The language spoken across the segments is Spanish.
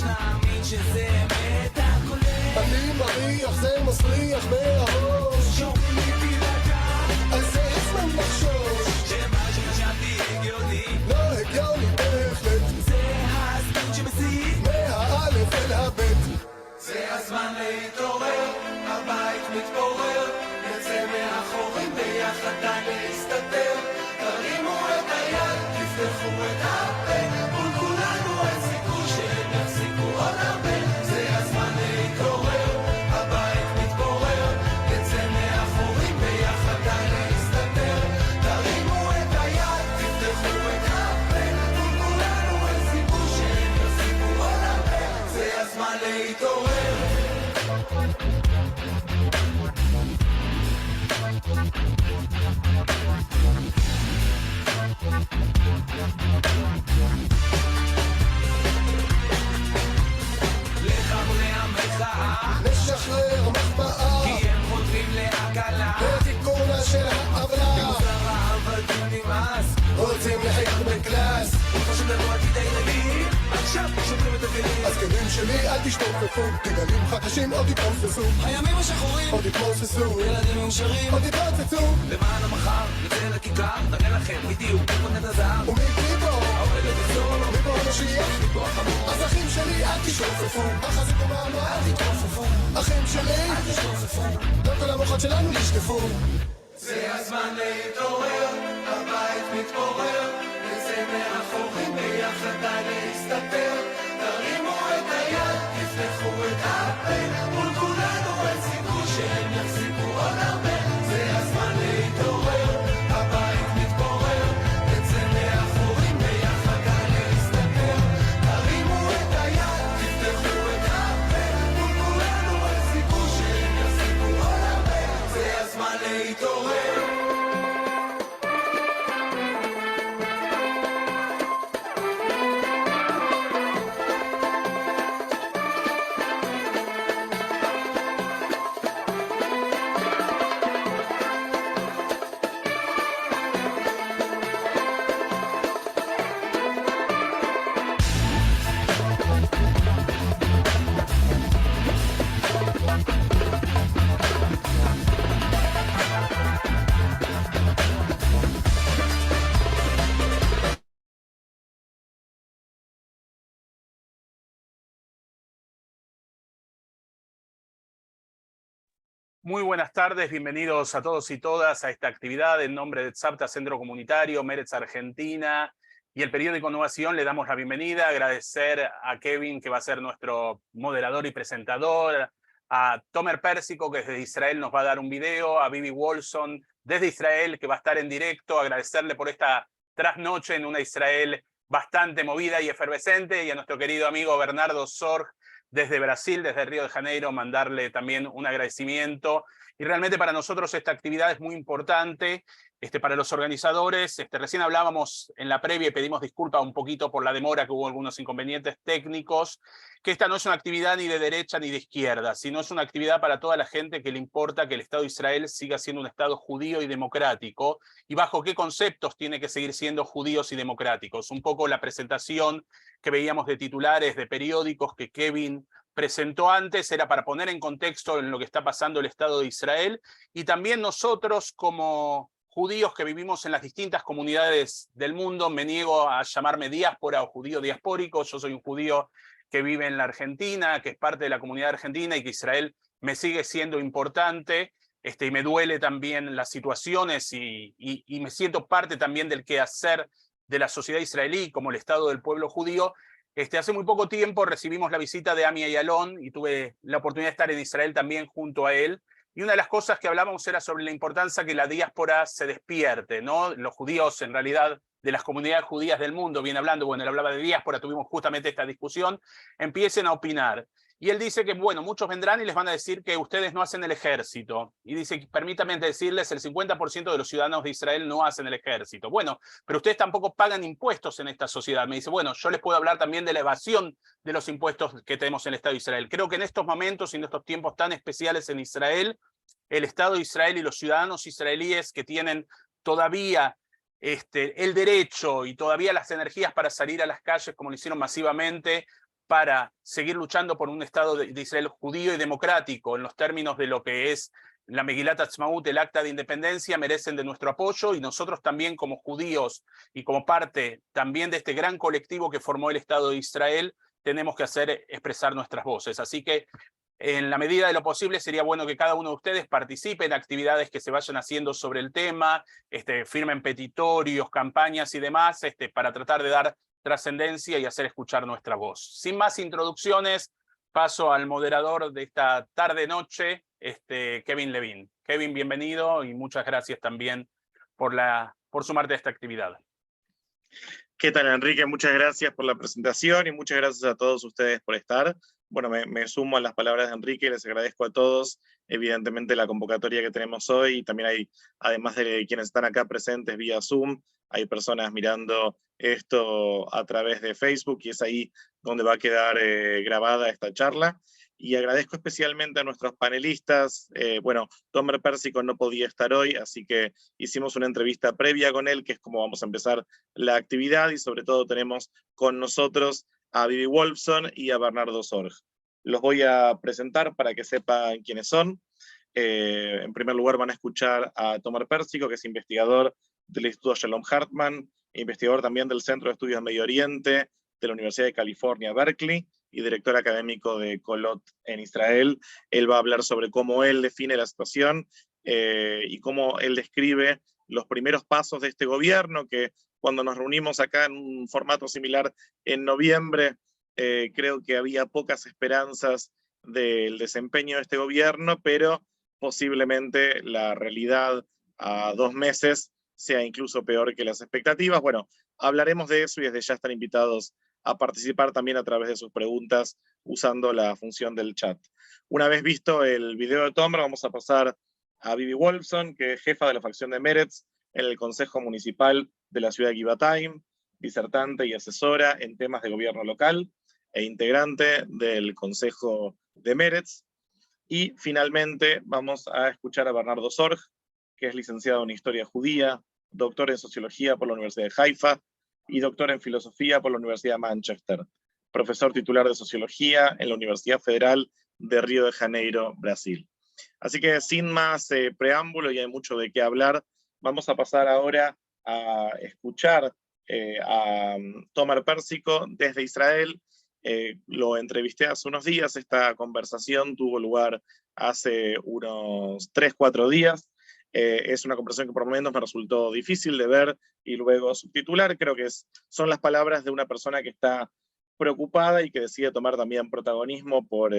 מאמין שזה אמת הכולל אני מריח זה מסריח מהראש שומעים לי בקר על זה עצמם לחשוש שמה שחשבתי הגיוני לא הגיוני בהחלט זה הסטנד שמסית מהאלף אל הבית זה הזמן להתעורר הבית מתפורר יצא מהחורים ביחד די להסתתר תרימו את היד תפתחו את הפה מול כולנו אין סיכוי שהם יפסיקו עוד הרבה זה הזמן להתעורר הבית מתפורר יצא מהחורים ביחד די להסתתר תרימו את היד תפתחו את הפה מול כולנו אין סיכוי שהם יפסיקו עוד הרבה זה הזמן להתעורר לחברי המחאה לשחרר מחמאה כי הם חותרים להקלה לתיקונה של העוולה מוזר העבדים נמאס רוצים לחיות בקלאס חשוב לנו עתיד הילדים עכשיו שוברים את הכלים הזקנים שלי אל תשתופפו תגלים חדשים עוד יתפוצצו הימים השחורים עוד יתפוצצו ילדים מאושרים עוד יתפוצצו למען המחר יוצא לכיכר נראה לכם בדיוק איפה נת הזהב ומי פה? העובדת יחזור לו מפה המשיח? מפה החמור אז אחים שלי אל תשתופפו החזית במעמד אל תתרופפו אחים שלי אל תשתופפו לא כל המוחות שלנו נשטפו זה הזמן להתעורר הבית מתפורר יצא מהחורים ביחד די להסתתר תרימו את היד תפתחו את הפה מול כולנו אין סיכוי שהם יחזיקו עוד הרבה זה הזמן להתעורר הבית מתפורר יצא מהחורים ביחד די להסתתר תרימו את היד תפתחו את הפה מול כולנו אין סיכוי שהם יחזיקו עוד הרבה זה הזמן להתעורר Muy buenas tardes, bienvenidos a todos y todas a esta actividad. En nombre de Tzavta Centro Comunitario, Meretz Argentina y el periódico Innovación le damos la bienvenida, agradecer a Kevin, que va a ser nuestro moderador y presentador, a Tomer Pérsico, que desde Israel nos va a dar un video, a Bibi Wolson desde Israel, que va a estar en directo, agradecerle por esta trasnoche en una Israel bastante movida y efervescente, y a nuestro querido amigo Bernardo Sorg, desde Brasil, desde Río de Janeiro, mandarle también un agradecimiento. Y realmente para nosotros esta actividad es muy importante, para los organizadores. Recién hablábamos en la previa y pedimos disculpas un poquito por la demora, que hubo algunos inconvenientes técnicos, que esta no es una actividad ni de derecha ni de izquierda, sino es una actividad para toda la gente que le importa que el Estado de Israel siga siendo un Estado judío y democrático, y bajo qué conceptos tiene que seguir siendo judíos y democráticos. Un poco la presentación que veíamos de titulares de periódicos que Kevin presentó antes era para poner en contexto en lo que está pasando el Estado de Israel, y también nosotros como judíos que vivimos en las distintas comunidades del mundo. Me niego a llamarme diáspora o judío diaspórico, yo soy un judío que vive en la Argentina, que es parte de la comunidad argentina y que Israel me sigue siendo importante, y me duele también las situaciones y me siento parte también del quehacer de la sociedad israelí como el Estado del pueblo judío. Hace muy poco tiempo recibimos la visita de Ami Ayalon y tuve la oportunidad de estar en Israel también junto a él. Y una de las cosas que hablábamos era sobre la importancia que la diáspora se despierte, ¿no? Los judíos, en realidad, de las comunidades judías del mundo, bien hablando, bueno, él hablaba de diáspora, tuvimos justamente esta discusión, empiecen a opinar. Y él dice que, bueno, muchos vendrán y les van a decir que ustedes no hacen el ejército. Y dice, permítanme decirles, el 50% de los ciudadanos de Israel no hacen el ejército. Bueno, pero ustedes tampoco pagan impuestos en esta sociedad. Me dice, bueno, yo les puedo hablar también de la evasión de los impuestos que tenemos en el Estado de Israel. Creo que en estos momentos y en estos tiempos tan especiales en Israel, el Estado de Israel y los ciudadanos israelíes que tienen todavía el derecho y todavía las energías para salir a las calles como lo hicieron masivamente, para seguir luchando por un Estado de Israel judío y democrático en los términos de lo que es la Megilat Atzmaut, el Acta de Independencia, merecen de nuestro apoyo, y nosotros también como judíos y como parte también de este gran colectivo que formó el Estado de Israel, tenemos que expresar nuestras voces. Así que en la medida de lo posible sería bueno que cada uno de ustedes participe en actividades que se vayan haciendo sobre el tema, firmen petitorios, campañas y demás, para tratar de dar trascendencia y hacer escuchar nuestra voz. Sin más introducciones, paso al moderador de esta tarde-noche, Kevin Levin. Kevin, bienvenido y muchas gracias también por sumarte a esta actividad. ¿Qué tal, Enrique? Muchas gracias por la presentación y muchas gracias a todos ustedes por estar. Bueno, me sumo a las palabras de Enrique y les agradezco a todos, evidentemente, la convocatoria que tenemos hoy. También hay, además de quienes están acá presentes vía Zoom, hay personas mirando esto a través de Facebook y es ahí donde va a quedar grabada esta charla. Y agradezco especialmente a nuestros panelistas. Bueno, Tomer Pérsico no podía estar hoy, así que hicimos una entrevista previa con él, que es como vamos a empezar la actividad, y sobre todo tenemos con nosotros a Vivi Wolfson y a Bernardo Sorg. Los voy a presentar para que sepan quiénes son. En primer lugar van a escuchar a Tomer Pérsico, que es investigador del Instituto Shalom Hartman, investigador también del Centro de Estudios Medio Oriente de la Universidad de California, Berkeley, y director académico de Kolot en Israel. Él va a hablar sobre cómo él define la situación y cómo él describe los primeros pasos de este gobierno, que cuando nos reunimos acá en un formato similar en noviembre, creo que había pocas esperanzas del desempeño de este gobierno, pero posiblemente la realidad a 2 meses sea incluso peor que las expectativas. Bueno, hablaremos de eso y desde ya están invitados a participar también a través de sus preguntas usando la función del chat. Una vez visto el video de Tomer, vamos a pasar a Vivi Wolfson, que es jefa de la facción de Meretz en el Consejo Municipal de la ciudad de Givatayim, disertante y asesora en temas de gobierno local e integrante del Consejo de Meretz. Y finalmente vamos a escuchar a Bernardo Sorg, que es licenciado en Historia Judía, doctor en Sociología por la Universidad de Haifa, y doctor en Filosofía por la Universidad de Manchester, profesor titular de Sociología en la Universidad Federal de Río de Janeiro, Brasil. Así que sin más preámbulo, y hay mucho de qué hablar, vamos a pasar ahora a escuchar a Tomer Pérsico desde Israel. Lo entrevisté hace unos días, esta conversación tuvo lugar hace unos 3-4 días. Es una conversación que por momentos me resultó difícil de ver y luego subtitular. Creo que son las palabras de una persona que está preocupada y que decide tomar también protagonismo por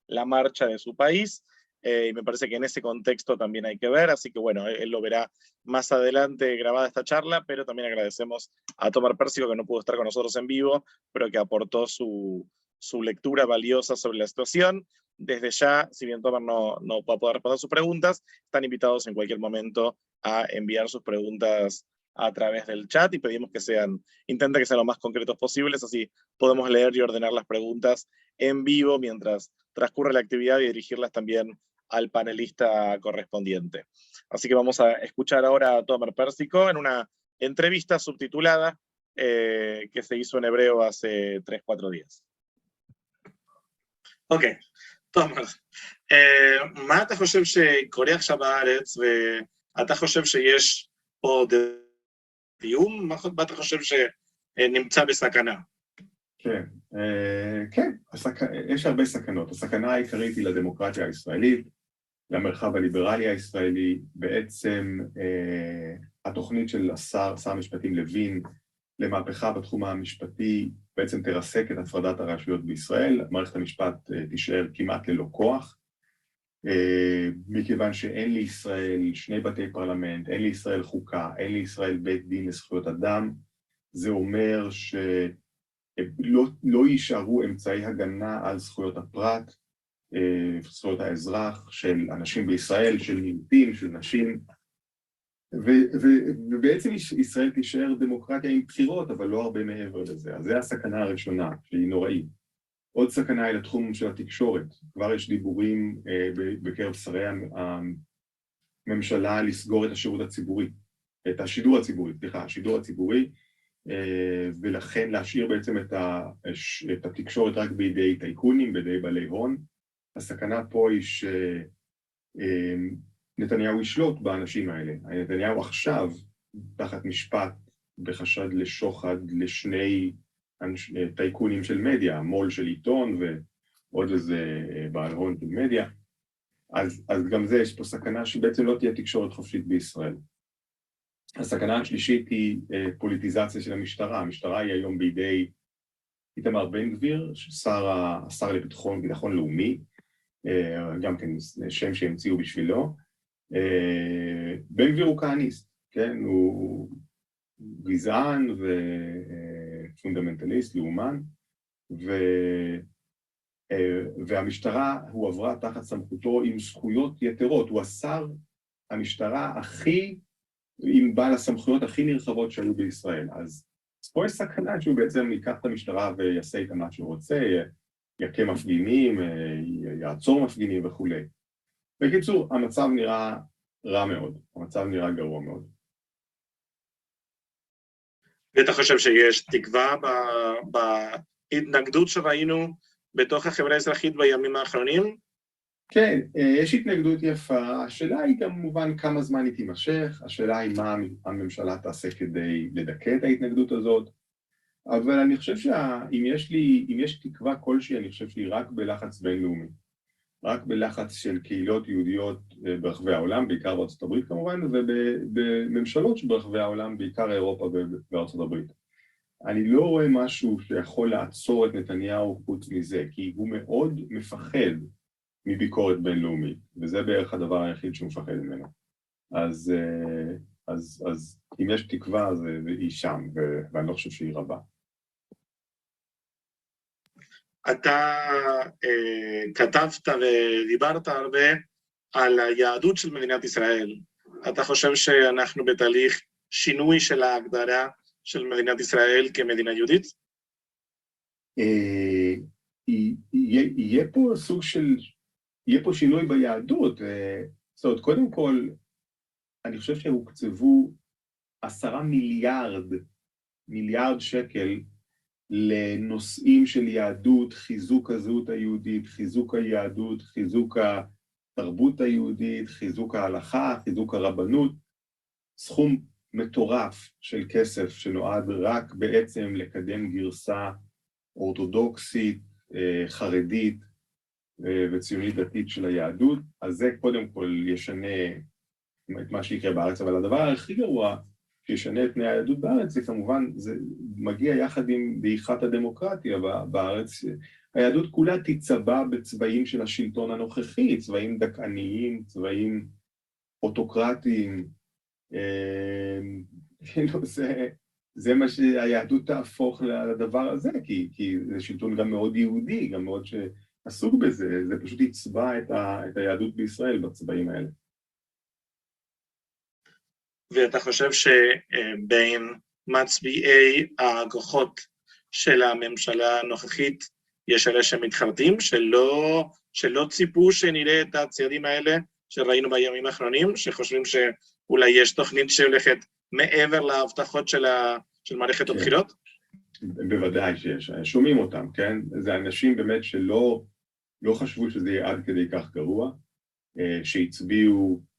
la marcha de su país. Y me parece que en ese contexto también hay que ver, así que bueno, él lo verá más adelante grabada esta charla, pero también agradecemos a Tomer Pérsico, que no pudo estar con nosotros en vivo, pero que aportó su lectura valiosa sobre la situación. Desde ya, si bien Tomer no va a poder responder sus preguntas, están invitados en cualquier momento a enviar sus preguntas a través del chat y pedimos que intenta que sean lo más concretos posibles, así podemos leer y ordenar las preguntas en vivo mientras transcurre la actividad y dirigirlas también al panelista correspondiente. Así que vamos a escuchar ahora a Tomer Pérsico en una entrevista subtitulada que se hizo en hebreo hace 3-4 días. Ok, תומר, מה אתה חושב שקורה עכשיו בארץ, ואתה חושב שיש פה דיון? מה אתה חושב שנמצא בסכנה? כן, יש הרבה סכנות. הסכנה העיקרית היא לדמוקרטיה הישראלית, למרחב הליברלי הישראלי. בעצם התוכנית של שר המשפטים לוין למהפכה בתחום המשפטי בעצם תרסק את הפרדת הרשויות בישראל. מערכת המשפט תישאר כמעט ללא כוח, מכיוון שאין לישראל 2 בתי פרלמנט, אין לישראל חוקה, אין לישראל בית דין לזכויות אדם. זה אומר לא יישארו אמצעי הגנה על זכויות הפרט, זכויות האזרח של אנשים בישראל, של מיעוטים, של נשים, ובעצם ישראל תישאר דמוקרטיה עם בחירות, אבל לא הרבה מעבר לזה. אז זו הסכנה הראשונה, שהיא נוראית. עוד סכנה היא לתחום של התקשורת. כבר יש דיבורים בקרב שרי הממשלה לסגור את השירות הציבורי, את השידור הציבורי, השידור הציבורי, ולכן להשאיר בעצם את התקשורת רק בידי טייקונים, בידי בעלי הון. הסכנה פה היא שנתניהו ישלוט באנשים האלה. נתניהו עכשיו תחת משפט בחשד לשוחד לשני טייקונים של מדיה, מול של עיתון ועוד איזה בעל הון של מדיה. אז גם זה, יש פה סכנה שבעצם לא תהיה תקשורת חופשית בישראל. הסכנה השלישית היא פוליטיזציה של המשטרה. המשטרה היא היום בידי איתמר בן גביר, השר לביטחון לאומי, גם כן שם שהמציאו בשבילו. בן גביר הוא כהניסט, כן? הוא גזען ופונדמנטליסט, לאומן, והמשטרה הוא עברה תחת סמכותו עם זכויות יתרות. הוא השר המשטרה עם בעל הסמכויות הכי נרחבות שהיו בישראל. אז פה יש סכנה שהוא בעצם ייקח את המשטרה ויעשה איתה מה שהוא רוצה, יכה מפגינים, יעצור מפגינים וכו'. בקיצור, המצב נראה רע מאוד, המצב נראה גרוע מאוד. ואתה חושב שיש תקווה בהתנגדות שראינו בתוך החברה האזרחית בימים האחרונים? כן, יש התנגדות יפה. השאלה היא גם מובן כמה זמן היא תימשך, השאלה היא מה הממשלה תעשה כדי לדכא את ההתנגדות הזאת, אבל אני חושב שאם יש תקווה כלשהי, אני חושב שהיא רק בלחץ בינלאומי, רק בלחץ של קהילות יהודיות ברחבי העולם, בעיקר בארצות הברית כמובן, ובממשלות שברחבי העולם, בעיקר אירופה ובארצות הברית. אני לא רואה משהו שיכול לעצור את נתניהו חוץ מזה, כי הוא מאוד מפחד מביקורת בינלאומית, וזה בערך הדבר היחיד שהוא מפחד ממנו. אז אם יש תקווה, אז היא שם, ואני לא חושב שהיא רבה. אתה כתבת ודיברת הרבה על היהדות של מדינת ישראל. אתה חושב שאנחנו בתהליך שינוי של ההגדרה של מדינת ישראל כמדינה יהודית? יהיה פה שינוי ביהדות. זאת אומרת, קודם כל, אני חושב שהוקצבו 10 מיליארד שקל לנושאים של יהדות, חיזוק הזהות היהודית, חיזוק היהדות, חיזוק התרבות היהודית, חיזוק ההלכה, חיזוק הרבנות, סכום מטורף של כסף שנועד רק בעצם לקדם גרסה אורתודוקסית, חרדית וציונית דתית של היהדות. אז זה קודם כל ישנה את מה שיקרה בארץ, אבל הדבר הכי גרוע שישנה את פני היהדות בארץ, זה כמובן, זה מגיע יחד עם דעיכת הדמוקרטיה בארץ. היהדות כולה תצבע בצבעים של השלטון הנוכחי, צבעים דכאניים, צבעים אוטוקרטיים. זה מה שהיהדות תהפוך לדבר הזה, כי זה שלטון גם מאוד יהודי, גם מאוד שעסוק בזה, זה פשוט יצבע את היהדות בישראל בצבעים האלה. ואתה חושב שבין מצביעי הכוחות של הממשלה הנוכחית יש אלה שמתחרטים, שלא ציפו שנראה את הצעדים האלה שראינו בימים האחרונים, שחושבים שאולי יש תוכנית שהולכת מעבר להבטחות של מערכת הבחירות? בוודאי שיש, שומעים אותם, כן? זה אנשים באמת שלא חשבו שזה יהיה עד כדי כך גרוע, שהצביעו,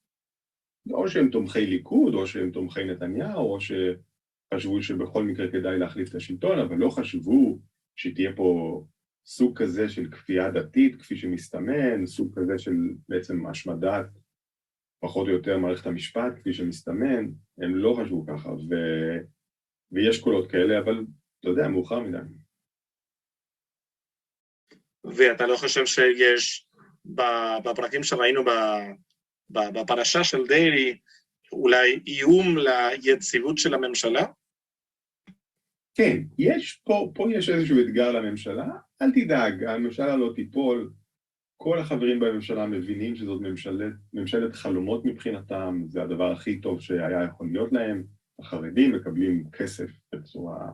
או שהם תומכי ליכוד, או שהם תומכי נתניהו, או שחשבו שבכל מקרה כדאי להחליף את השלטון, אבל לא חשבו שתהיה פה סוג כזה של כפייה דתית, כפי שמסתמן, סוג כזה של בעצם השמדת, פחות או יותר מערכת המשפט, כפי שמסתמן, הם לא חשבו ככה, ויש קולות כאלה, אבל אתה יודע, מאוחר מדי. ואתה לא חושב שיש בפרקים שראינו בפרשה של דרעי, אולי איום ליציבות של הממשלה? כן, פה יש איזשהו אתגר לממשלה, אל תדאג, הממשלה לא תיפול, כל החברים בממשלה מבינים שזאת ממשלת חלומות מבחינתם, זה הדבר הכי טוב שהיה יכול להיות להם, החרדים מקבלים כסף בצורה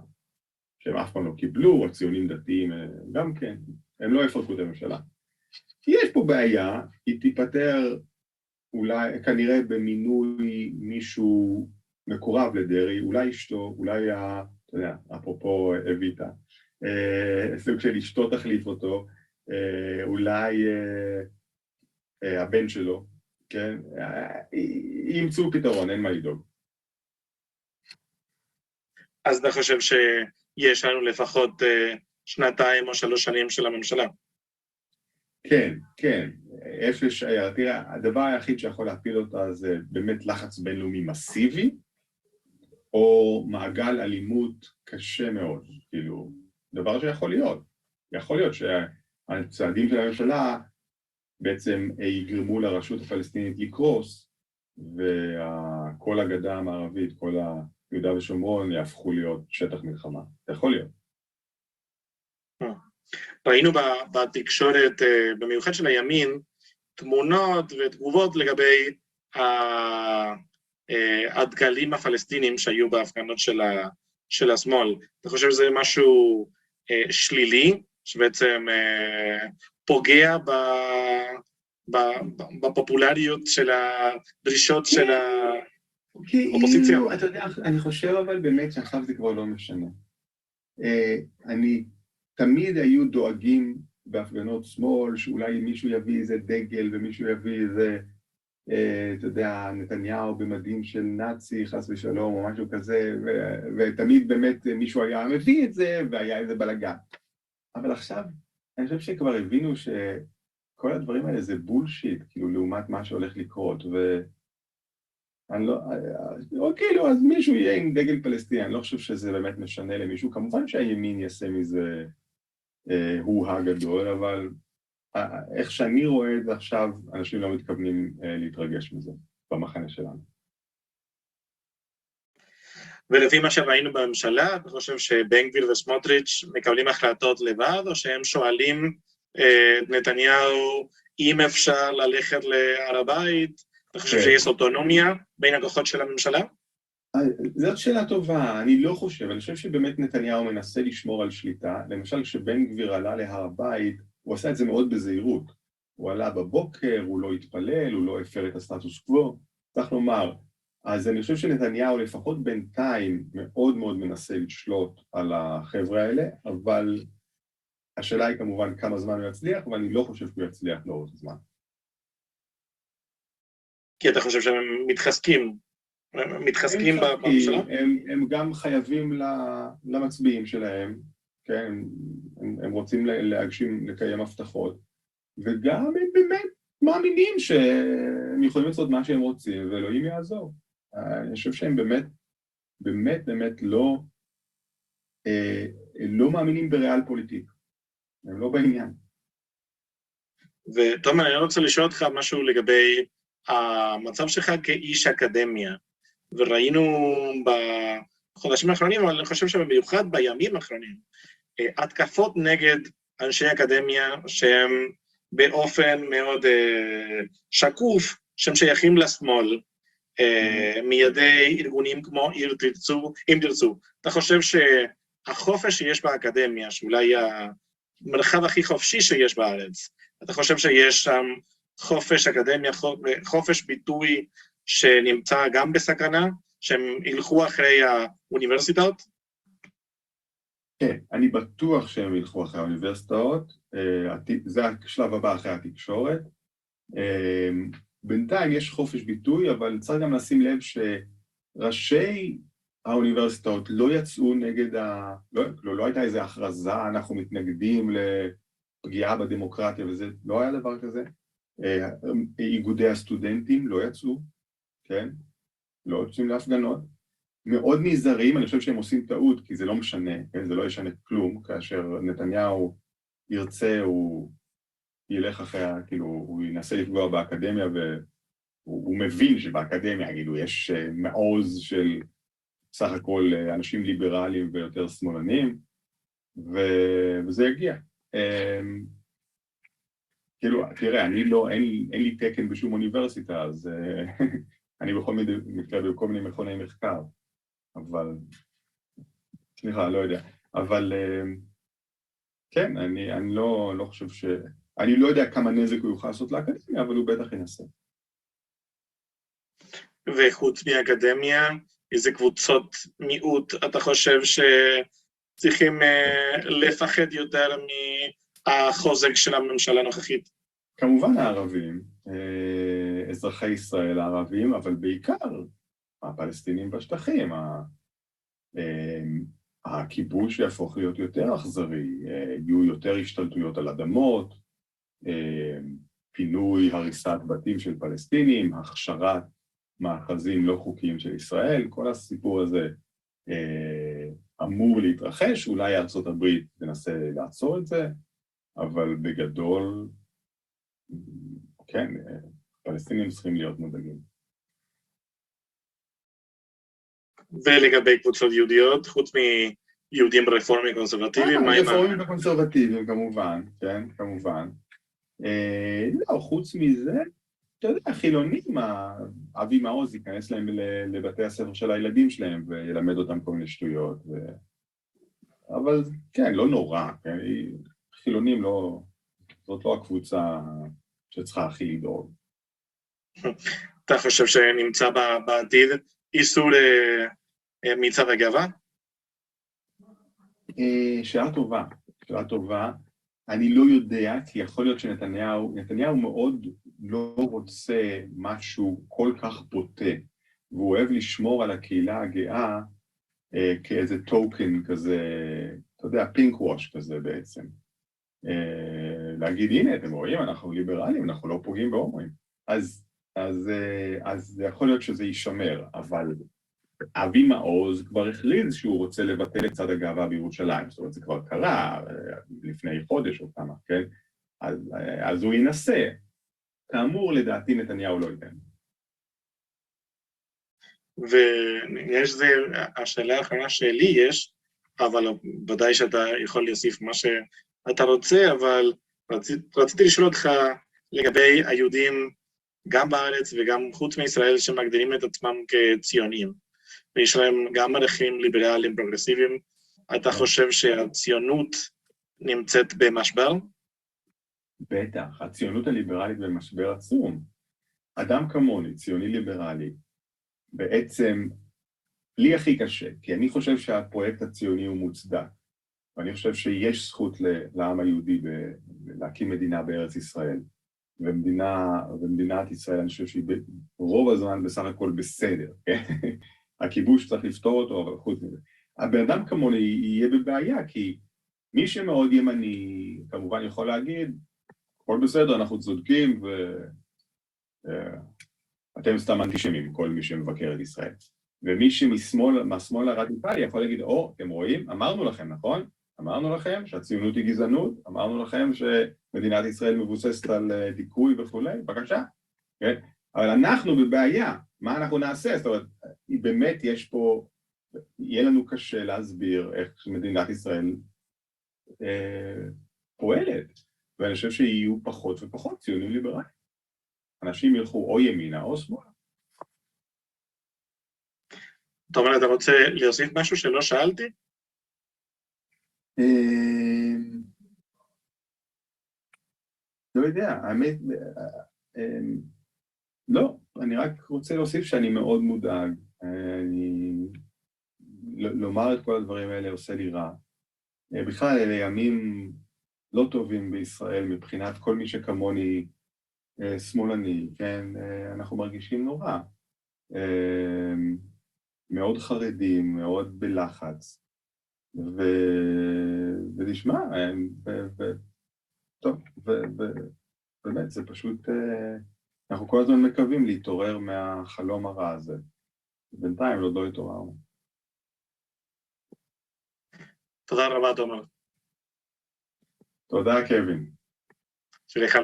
שהם אף פעם לא קיבלו, הציונים דתיים גם כן, הם לא יפרקו את הממשלה. יש פה בעיה, היא תיפטר אולי, כנראה במינוי מישהו מקורב לדרעי, אולי אשתו, אולי אתה יודע, אפרופו אביטה, סוג של אשתו תחליף אותו, אולי הבן שלו, כן? ימצאו פתרון, אין מה לדאוג. אז אתה חושב שיש לנו לפחות 2 או 3 שנים של הממשלה? כן, כן. תראה, הדבר היחיד שיכול להפיל אותה זה באמת לחץ בינלאומי מסיבי, או מעגל אלימות קשה מאוד, כאילו, דבר שיכול להיות. יכול להיות שהצעדים של הממשלה בעצם יגרמו לרשות הפלסטינית לקרוס, וכל הגדה המערבית, כל יהודה ושומרון יהפכו להיות שטח מלחמה. זה יכול להיות. ראינו בתקשורת, במיוחד של הימין, תמונות ותגובות לגבי הדגלים הפלסטינים שהיו בהפגנות של השמאל. אתה חושב שזה משהו שלילי, שבעצם פוגע בפופולריות של הדרישות של האופוזיציה? אתה יודע, אני חושב אבל באמת שעכשיו זה כבר לא משנה. תמיד היו דואגים בהפגנות שמאל, שאולי מישהו יביא איזה דגל ומישהו יביא איזה, אתה יודע, נתניהו במדים של נאצי, חס ושלום, או משהו כזה, ותמיד באמת מישהו היה מביא את זה, והיה איזה בלגן. אבל עכשיו, אני חושב שכבר הבינו שכל הדברים האלה זה בולשיט, כאילו, לעומת מה שהולך לקרות, אני לא, או כאילו, אז מישהו יהיה עם דגל פלסטיני, אני לא חושב שזה באמת משנה למישהו, כמובן שהימין יעשה מזה הוא הגדול, אבל איך שאני רואה את זה עכשיו, אנשים לא מתכוונים להתרגש מזה במחנה שלנו. ולפי מה שראינו בממשלה, אתה חושב שבן גביר וסמוטריץ' מקבלים החלטות לבד, או שהם שואלים את נתניהו אם אפשר ללכת להר הבית? אתה חושב שיש אוטונומיה בין הכוחות של הממשלה? זאת שאלה טובה, אני לא חושב, אני חושב שבאמת נתניהו מנסה לשמור על שליטה, למשל כשבן גביר עלה להר הבית, הוא עשה את זה מאוד בזהירות, הוא עלה בבוקר, הוא לא התפלל, הוא לא הפר את הסטטוס קוו, צריך לומר, אז אני חושב שנתניהו לפחות בינתיים מאוד מאוד מנסה לשלוט על החבר'ה האלה, אבל השאלה היא כמובן כמה זמן הוא יצליח, ואני לא חושב שהוא יצליח לאורך זמן. כי אתה חושב שהם מתחזקים בממשלה? הם גם חייבים למצביעים שלהם, כן? הם רוצים לקיים הבטחות, וגם הם באמת מאמינים שהם יכולים לעשות מה שהם רוצים, ואלוהים יעזור. אני חושב שהם באמת לא מאמינים בריאל פוליטיק. הם לא בעניין. ותומר, אני רוצה לשאול אותך משהו לגבי המצב שלך כאיש אקדמיה, וראינו בחודשים האחרונים, אבל אני חושב שבמיוחד בימים האחרונים, התקפות נגד אנשי אקדמיה שהם באופן מאוד שקוף, שהם שייכים לשמאל, מידי ארגונים כמו אם תרצו. אתה חושב שהחופש שיש באקדמיה, שאולי המרחב הכי חופשי שיש בארץ, אתה חושב שיש שם חופש אקדמיה, חופש ביטוי שנמצא גם בסכנה, שהם ילכו אחרי האוניברסיטאות? כן, אני בטוח שהם ילכו אחרי האוניברסיטאות, זה השלב הבא אחרי התקשורת. בינתיים יש חופש ביטוי, אבל צריך גם לשים לב שראשי האוניברסיטאות לא יצאו נגד לא הייתה איזו הכרזה, אנחנו מתנגדים לפגיעה בדמוקרטיה וזה, לא היה דבר כזה. איגודי הסטודנטים לא יצאו, כן? לא יוצאים להפגנות. מאוד נזהרים, אני חושב שהם עושים טעות, כי זה לא משנה, כן? זה לא ישנה כלום, כאשר נתניהו ירצה, הוא ילך אחריה, כאילו, הוא ינסה לפגוע באקדמיה, והוא מבין שבאקדמיה, כאילו, יש מעוז של סך הכל אנשים ליברליים ויותר שמאלנים, וזה יגיע. כאילו, תראה, אין לי תקן בשום אוניברסיטה, אז אני בכל מקרה בכל מיני מכוני מחקר, אבל, סליחה, לא יודע, אבל כן, אני לא חושב אני לא יודע כמה נזק הוא יוכל לעשות לאקדמיה, אבל הוא בטח ינסה. וחוץ מאקדמיה, איזה קבוצות מיעוט אתה חושב שצריכים לפחד יותר מהחוזק של הממשלה הנוכחית? כמובן הערבים, אזרחי ישראל הערבים, אבל בעיקר הפלסטינים בשטחים, הכיבוש יהפוך להיות יותר אכזרי, יהיו יותר השתלטויות על אדמות, פינוי, הריסת בתים של פלסטינים, הכשרת מאחזים לא חוקיים של ישראל, כל הסיפור הזה אמור להתרחש, אולי ארצות הברית תנסה לעצור את זה, אבל בגדול, כן, פלסטינים צריכים להיות מודאגים. ולגבי קבוצות יהודיות, חוץ מיהודים רפורמים קונסרבטיביים, מה עם רפורמים וקונסרבטיביים כמובן, כן, כמובן. לא, חוץ מזה, אתה יודע, חילונים, אבי מעוז ייכנס להם לבתי הספר של הילדים שלהם וילמד אותם כל מיני שטויות. אבל כן, לא נורא, כן? חילונים לא, זאת לא הקבוצה שצריכה הכי לדאוג. אתה חושב שנמצא בעתיד איסור מצעד הגאווה? שאלה טובה, שאלה טובה. אני לא יודע, כי יכול להיות שנתניהו מאוד לא רוצה משהו כל כך בוטה, והוא אוהב לשמור על הקהילה הגאה כאיזה טוקן כזה, אתה יודע, פינק ווש כזה בעצם. להגיד, הנה, אתם רואים, אנחנו ליברלים, אנחנו לא פוגעים בהומואים. אז יכול להיות שזה יישמר, אבל אבי מעוז כבר הכריז שהוא רוצה לבטל את צד הגאווה בירושלים, זאת אומרת, זה כבר קרה לפני חודש או כמה, כן? אז הוא ינסה. כאמור, לדעתי נתניהו לא ייתן. ויש זה, השאלה האחרונה שלי יש, אבל ודאי שאתה יכול להוסיף מה שאתה רוצה, אבל רציתי לשאול אותך לגבי היהודים גם בארץ וגם חוץ מישראל שמגדירים את עצמם כציונים, ויש להם גם ערכים ליברליים פרוגרסיביים. אתה חושב שהציונות נמצאת במשבר? בטח, הציונות הליברלית במשבר עצום. אדם כמוני, ציוני ליברלי, בעצם לי הכי קשה, כי אני חושב שהפרויקט הציוני הוא מוצדק, ואני חושב שיש זכות לעם היהודי להקים מדינה בארץ ישראל, ומדינת ישראל אני חושב שהיא רוב הזמן בסך הכל בסדר, כן? הכיבוש צריך לפתור אותו, אבל חוץ מזה. הבן אדם כמוני יהיה בבעיה, כי מי שמאוד ימני כמובן יכול להגיד, הכל בסדר, אנחנו צודקים, ואתם סתם אנטישמים, כל מי שמבקר את ישראל. ומי מהשמאל הרדיקלי יכול להגיד, אתם רואים? אמרנו לכם, נכון? אמרנו לכם שהציונות היא גזענות, אמרנו לכם שמדינת ישראל מבוססת על דיכוי וכולי, בבקשה. כן? אבל אנחנו בבעיה, מה אנחנו נעשה? זאת אומרת, באמת יש פה, יהיה לנו קשה להסביר איך מדינת ישראל פועלת, ואני חושב שיהיו פחות ופחות ציונים ליברליים. אנשים ילכו או ימינה או שמאלה. אתה אומר, אתה רוצה להוסיף משהו שלא שאלתי? לא יודע, האמת, לא, אני רק רוצה להוסיף שאני מאוד מודאג. לומר את כל הדברים האלה עושה לי רע. בכלל, אלה ימים לא טובים בישראל מבחינת כל מי שכמוני שמאלני, כן? אנחנו מרגישים נורא. מאוד חרדים, מאוד בלחץ. ונשמע, טוב, באמת, זה פשוט, אנחנו כל הזמן מקווים להתעורר מהחלום הרע הזה. בינתיים עוד לא התעוררנו. תודה רבה, תומר. תודה, קווין. סליחה.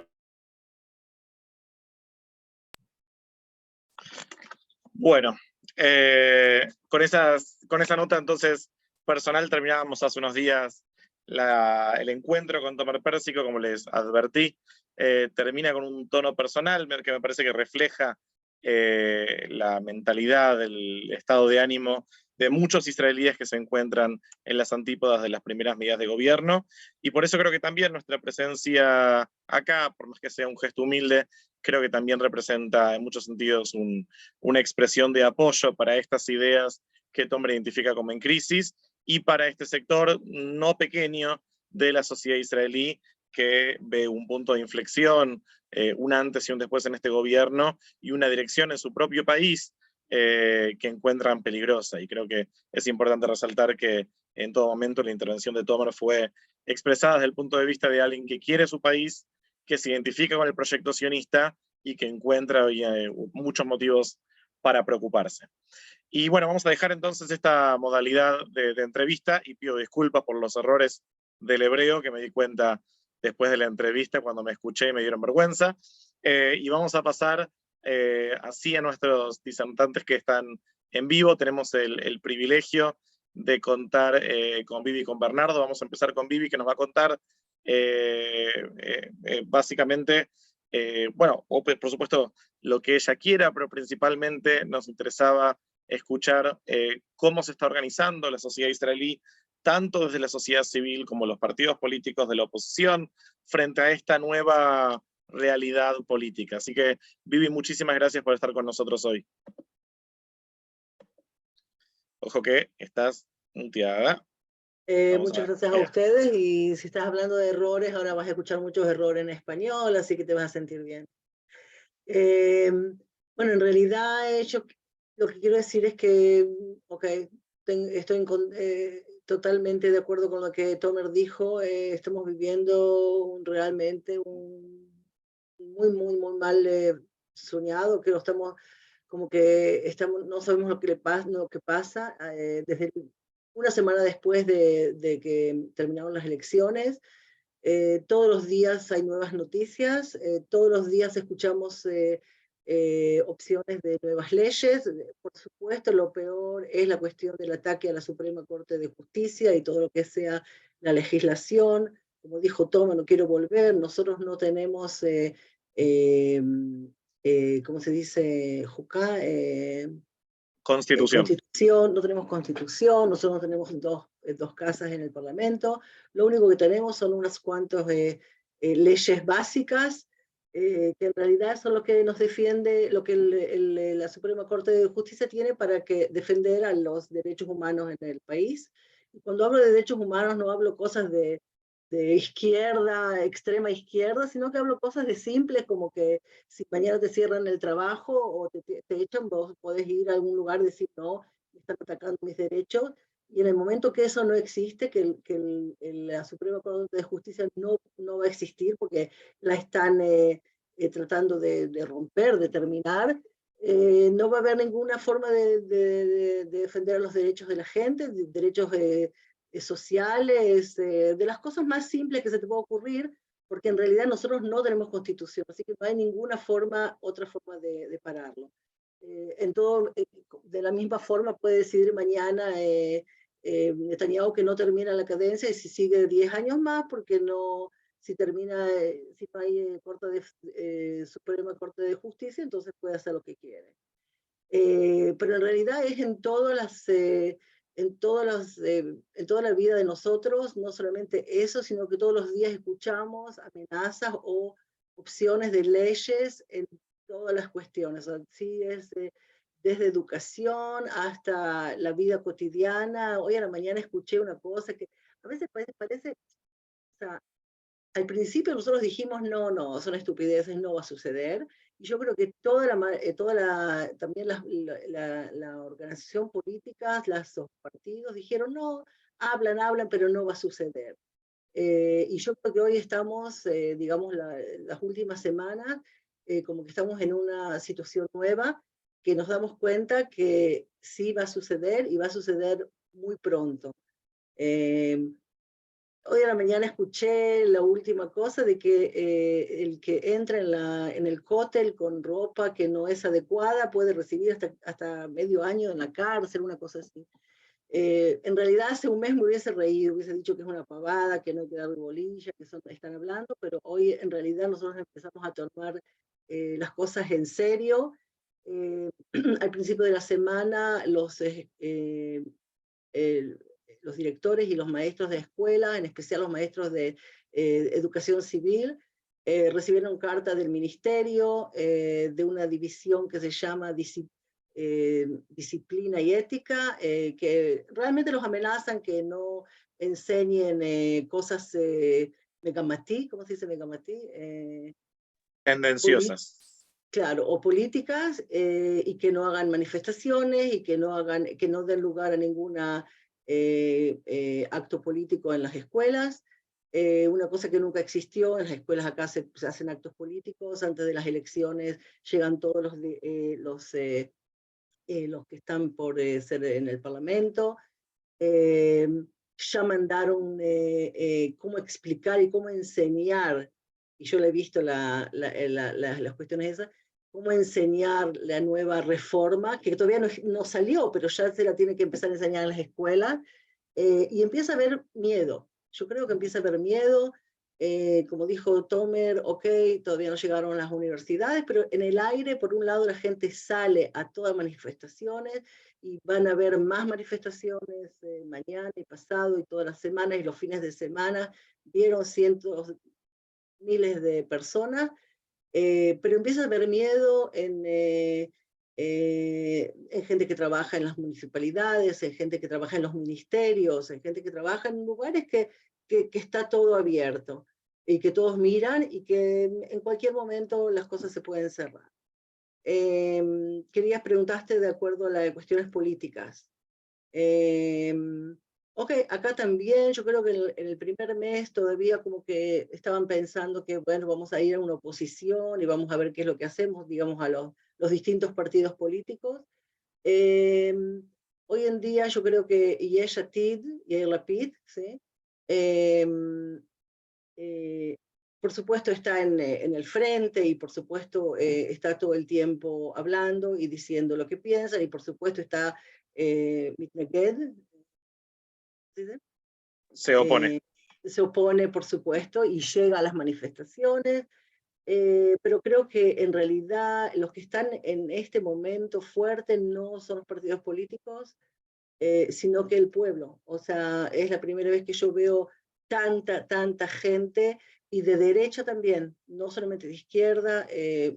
Bueno, con esa nota entonces personal terminábamos hace unos días el encuentro con Tomer Pérsico, como les advertí, termina con un tono personal que me parece que refleja la mentalidad, el estado de ánimo de muchos israelíes que se encuentran en las antípodas de las primeras medidas de gobierno, y por eso creo que también nuestra presencia acá, por más que sea un gesto humilde, creo que también representa en muchos sentidos una expresión de apoyo para estas ideas que Tomer identifica como en crisis, y para este sector no pequeño de la sociedad israelí que ve un punto de inflexión, un antes y un después en este gobierno, y una dirección en su propio país que encuentran peligrosa. Y creo que es importante resaltar que en todo momento la intervención de Tomer fue expresada desde el punto de vista de alguien que quiere su país, que se identifica con el proyecto sionista y que encuentra muchos motivos para preocuparse. Y bueno, vamos a dejar entonces esta modalidad de entrevista, y pido disculpas por los errores del hebreo que me di cuenta después de la entrevista cuando me escuché y me dieron vergüenza. Y vamos a pasar así a nuestros disertantes que están en vivo. Tenemos el privilegio de contar con Vivi y con Bernardo. Vamos a empezar con Vivi, que nos va a contar básicamente, bueno, por supuesto, lo que ella quiera, pero principalmente nos interesaba escuchar cómo se está organizando la sociedad israelí, tanto desde la sociedad civil como los partidos políticos de la oposición, frente a esta nueva realidad política. Así que, Vivi, muchísimas gracias por estar con nosotros hoy. Ojo que estás muteada. Muchas gracias a ustedes, y si estás hablando de errores, ahora vas a escuchar muchos errores en español, así que te vas a sentir bien. Bueno, en realidad yo lo que quiero decir es que, estoy totalmente de acuerdo con lo que Tomer dijo. Estamos viviendo realmente un muy mal soñado, que estamos como que no sabemos lo que pasa desde una semana después de que terminaron las elecciones. Todos los días hay nuevas noticias, todos los días escuchamos opciones de nuevas leyes. Por supuesto, lo peor es la cuestión del ataque a la Suprema Corte de Justicia y todo lo que sea la legislación. Como dijo Toma, no quiero volver, nosotros no tenemos, ¿cómo se dice? Jucá, Constitución. No tenemos constitución, nosotros no tenemos dos casas en el Parlamento. Lo único que tenemos son unas cuantas leyes básicas, que en realidad son lo que nos defiende, lo que la Suprema Corte de Justicia tiene para defender a los derechos humanos en el país. Y cuando hablo de derechos humanos no hablo cosas de izquierda, extrema izquierda, sino que hablo cosas de simples, como que si mañana te cierran el trabajo o te echan, vos podés ir a algún lugar y decir, no, me están atacando mis derechos. Y en el momento que eso no existe, que la Suprema Corte de Justicia no va a existir, porque la están tratando de romper, de terminar, no va a haber ninguna forma de defender los derechos de la gente, derechos sociales, de las cosas más simples que se te puede ocurrir, porque en realidad nosotros no tenemos constitución, así que no hay ninguna otra forma de pararlo. De la misma forma puede decidir mañana Netanyahu que no termina la cadencia, y si sigue 10 años más, porque si no hay Suprema Corte de Justicia, entonces puede hacer lo que quiere. Pero en realidad es en toda la vida de nosotros, no solamente eso, sino que todos los días escuchamos amenazas o opciones de leyes en todas las cuestiones, así desde educación hasta la vida cotidiana. Hoy a la mañana escuché una cosa que a veces parece, o sea, al principio nosotros dijimos, no, son estupideces, no va a suceder. Y yo creo que también la organización política, los partidos dijeron, no, hablan, pero no va a suceder. Y yo creo que hoy estamos, digamos, las últimas semanas, como que estamos en una situación nueva, que nos damos cuenta que sí va a suceder, y va a suceder muy pronto. Hoy a la mañana escuché la última cosa de que el que entra en el cótel con ropa que no es adecuada puede recibir hasta medio año en la cárcel, una cosa así. En realidad hace un mes me hubiese reído, hubiese dicho que es una pavada, que no hay que darle bolilla, que están hablando, pero hoy en realidad nosotros empezamos a tomar las cosas en serio. al principio de la semana los directores y los maestros de escuela, en especial los maestros de educación civil, recibieron carta del ministerio, de una división que se llama Disciplina y Ética, que realmente los amenazan que no enseñen cosas megamatí, ¿cómo se dice megamatí? Tendenciosas. Claro, o políticas, y que no hagan manifestaciones y que no den lugar a ninguna acto político en las escuelas. Una cosa que nunca existió, en las escuelas acá se hacen actos políticos, antes de las elecciones llegan todos los que están por ser en el Parlamento. Ya mandaron cómo explicar y cómo enseñar, y yo le he visto las cuestiones esas, cómo enseñar la nueva reforma, que todavía no salió, pero ya se la tiene que empezar a enseñar en las escuelas, y empieza a haber miedo. Yo creo que empieza a haber miedo, como dijo Tomer, ok, todavía no llegaron las universidades, pero en el aire, por un lado, la gente sale a todas manifestaciones, y van a haber más manifestaciones mañana y pasado y todas las semanas y los fines de semana. Vieron cientos, miles de personas, pero empieza a haber miedo en gente que trabaja en las municipalidades, en gente que trabaja en los ministerios, en gente que trabaja en lugares que está todo abierto y que todos miran y que en cualquier momento las cosas se pueden cerrar. Querías preguntaste de acuerdo a las cuestiones políticas. Ok, acá también yo creo que en el primer mes todavía como que estaban pensando que, bueno, vamos a ir a una oposición y vamos a ver qué es lo que hacemos, digamos, a los distintos partidos políticos. Hoy en día yo creo que Yesh Atid, Yair Lapid, ¿sí? Por supuesto está en el frente, y por supuesto está todo el tiempo hablando y diciendo lo que piensa, y por supuesto está Mitneged, Se opone. se opone, por supuesto, y llega a las manifestaciones, pero creo que en realidad los que están en este momento fuerte no son los partidos políticos, sino que el pueblo. O sea, es la primera vez que yo veo tanta gente, y de derecha también, no solamente de izquierda,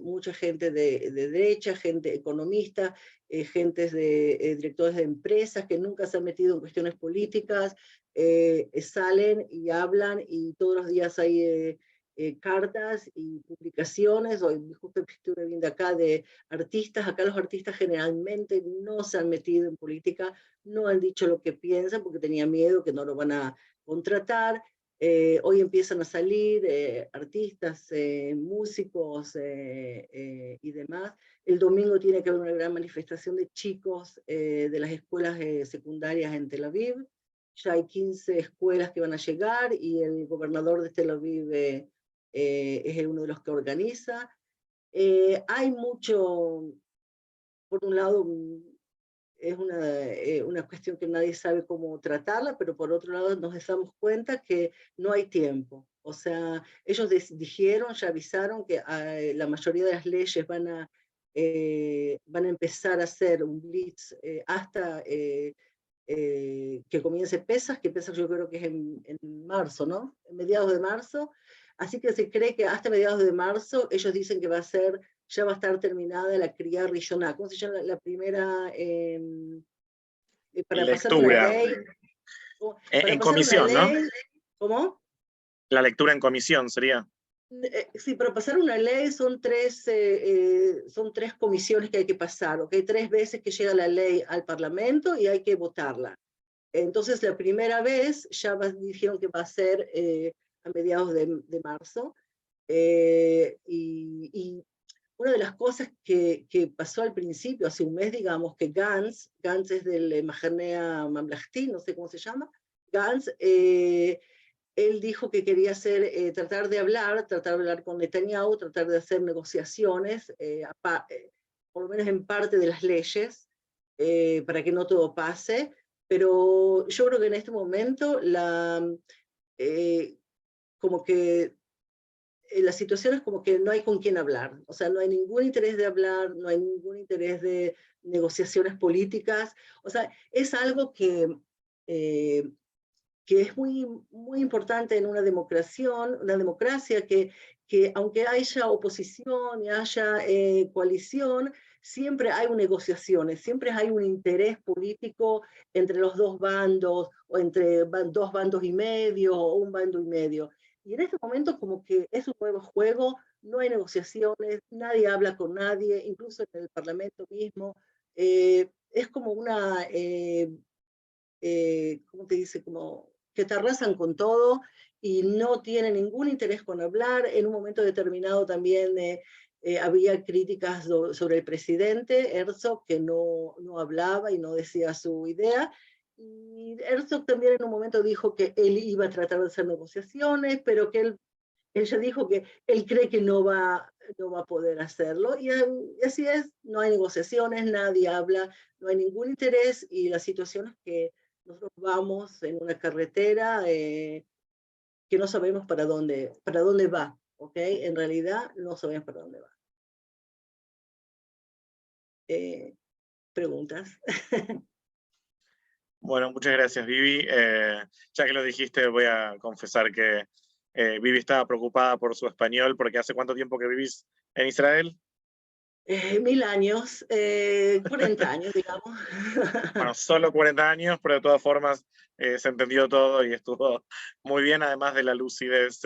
mucha gente de derecha, gente economista, gentes directores de empresas que nunca se han metido en cuestiones políticas, salen y hablan, y todos los días hay cartas y publicaciones. Hoy justo estuve viendo acá de artistas. Acá los artistas generalmente no se han metido en política, no han dicho lo que piensan porque tenían miedo que no lo van a contratar. Hoy empiezan a salir artistas, músicos y demás. El domingo tiene que haber una gran manifestación de chicos de las escuelas secundarias en Tel Aviv. Ya hay 15 escuelas que van a llegar, y el gobernador de Tel Aviv es uno de los que organiza. Hay mucho, por un lado, es una cuestión que nadie sabe cómo tratarla, pero por otro lado nos damos cuenta que no hay tiempo. O sea, ellos dijeron, ya avisaron que la mayoría de las leyes van a empezar a hacer un blitz hasta que comience Pesach, que Pesach yo creo que es en marzo, ¿no? En mediados de marzo. Así que se cree que hasta mediados de marzo ellos dicen que ya va a estar terminada la Kriya Rishoná. ¿Cómo se llama la primera? Para pasar una ley. En comisión, ¿no? ¿Cómo? La lectura en comisión sería. Sí, para pasar una ley son tres comisiones que hay que pasar, ¿ok? 3 veces que llega la ley al Parlamento y hay que votarla. Entonces, la primera vez ya dijeron que va a ser a mediados de marzo. Y una de las cosas que pasó al principio, hace un mes, digamos, que Gantz es del Mahanea Mamlahti, no sé cómo se llama, Gantz, él dijo que quería tratar de hablar con Netanyahu, tratar de hacer negociaciones, por lo menos en parte de las leyes, para que no todo pase, pero yo creo que en este momento como que la situación es como que no hay con quién hablar, o sea, no hay ningún interés de hablar, no hay ningún interés de negociaciones políticas, o sea, es algo que es muy, muy importante en una democracia que aunque haya oposición y haya coalición, siempre hay negociaciones, siempre hay un interés político entre los dos bandos, o entre dos bandos y medio, o un bando y medio. Y en este momento como que es un nuevo juego, no hay negociaciones, nadie habla con nadie, incluso en el Parlamento mismo. Es como una, ¿cómo te dice? Como que te arrasan con todo y no tienen ningún interés con hablar. En un momento determinado también había críticas sobre el presidente Herzog, que no hablaba y no decía su idea. Y Herzog también en un momento dijo que él iba a tratar de hacer negociaciones, pero que él ya dijo que él cree que no va a poder hacerlo. Y así es, no hay negociaciones, nadie habla, no hay ningún interés, y la situación es que nosotros vamos en una carretera que no sabemos para dónde va, ¿ok? En realidad no sabemos para dónde va. ¿Preguntas? Bueno, muchas gracias, Vivi. Ya que lo dijiste, voy a confesar que Vivi estaba preocupada por su español, porque ¿hace cuánto tiempo que vivís en Israel? 1000 años, 40 años, digamos. Bueno, solo 40 años, pero de todas formas se entendió todo y estuvo muy bien, además de la lucidez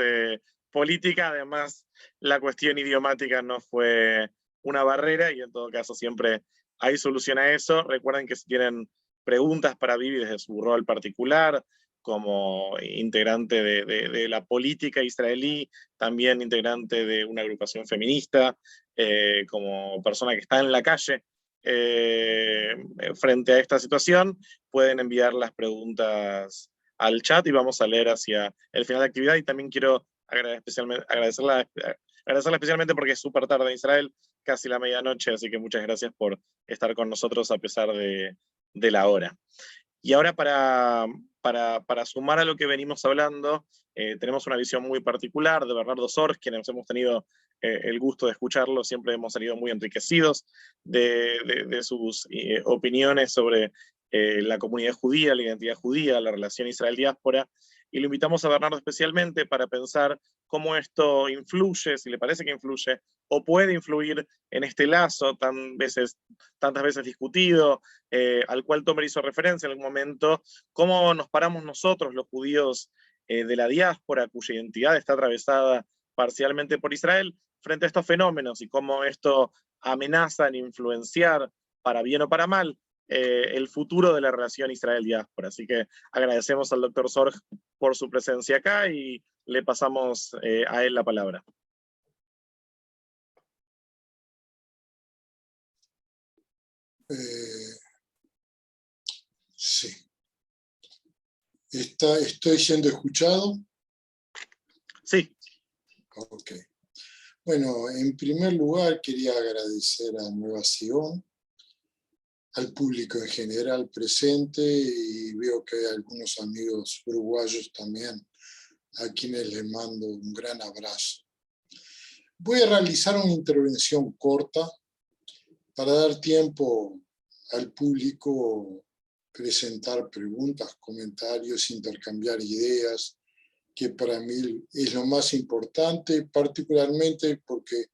política. Además, la cuestión idiomática no fue una barrera y en todo caso siempre hay solución a eso. Recuerden que si tienen preguntas para Vivi desde su rol particular, como integrante de la política israelí, también integrante de una agrupación feminista, como persona que está en la calle, frente a esta situación, pueden enviar las preguntas al chat y vamos a leer hacia el final de la actividad. Y también quiero agradecerla especialmente porque es súper tarde en Israel, casi la medianoche, así que muchas gracias por estar con nosotros a pesar de la hora. Y ahora para sumar a lo que venimos hablando, tenemos una visión muy particular de Bernardo Sorge, quienes hemos tenido el gusto de escucharlo, siempre hemos salido muy enriquecidos de sus opiniones sobre la comunidad judía, la identidad judía, la relación Israel-diáspora, y lo invitamos a Bernardo especialmente para pensar cómo esto influye, si le parece que influye, o puede influir en este lazo tantas veces discutido, al cual Tomer hizo referencia en algún momento, cómo nos paramos nosotros, los judíos de la diáspora, cuya identidad está atravesada parcialmente por Israel, frente a estos fenómenos y cómo esto amenaza en influenciar, para bien o para mal, el futuro de la relación Israel-diáspora. Así que agradecemos al doctor Sorge por su presencia acá y le pasamos a él la palabra. Sí. ¿Estoy siendo escuchado? Sí. Ok. Bueno, en primer lugar quería agradecer a Nueva Sion, al público en general presente, y veo que hay algunos amigos uruguayos también, a quienes les mando un gran abrazo. Voy a realizar una intervención corta para dar tiempo al público presentar preguntas, comentarios, intercambiar ideas, que para mí es lo más importante, particularmente porque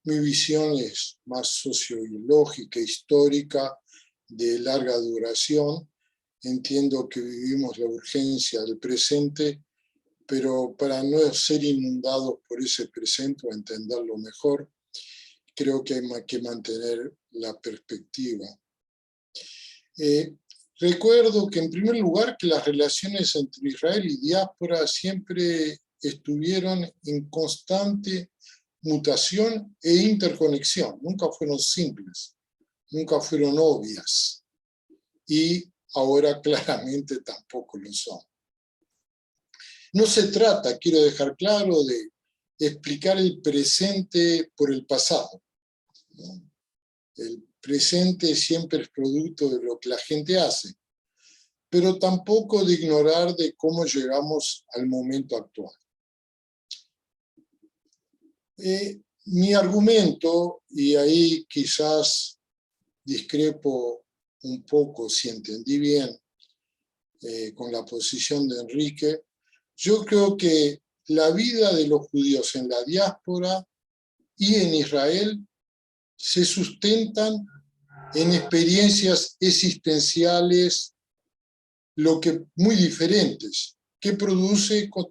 mi visión es más sociológica, histórica, de larga duración. Entiendo que vivimos la urgencia del presente, pero para no ser inundados por ese presente o entenderlo mejor, creo que hay que mantener la perspectiva. Recuerdo que en primer lugar que las relaciones entre Israel y diáspora siempre estuvieron en constante mutación e interconexión, nunca fueron simples, nunca fueron obvias, y ahora claramente tampoco lo son. No se trata, quiero dejar claro, de explicar el presente por el pasado, ¿no? El presente siempre es producto de lo que la gente hace, pero tampoco de ignorar de cómo llegamos al momento actual. Mi argumento, y ahí quizás discrepo un poco, si entendí bien, con la posición de Enrique, yo creo que la vida de los judíos en la diáspora y en Israel se sustentan en experiencias existenciales muy diferentes, que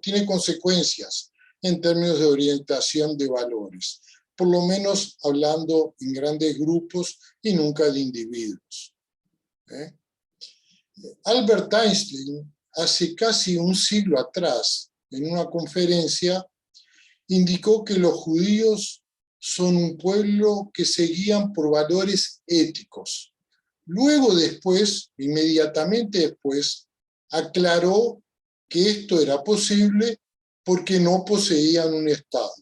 tiene consecuencias en términos de orientación de valores, por lo menos hablando en grandes grupos y nunca de individuos. Albert Einstein, hace casi un siglo atrás, en una conferencia, indicó que los judíos son un pueblo que se guían por valores éticos. Luego después, inmediatamente después, aclaró que esto era posible porque no poseían un Estado.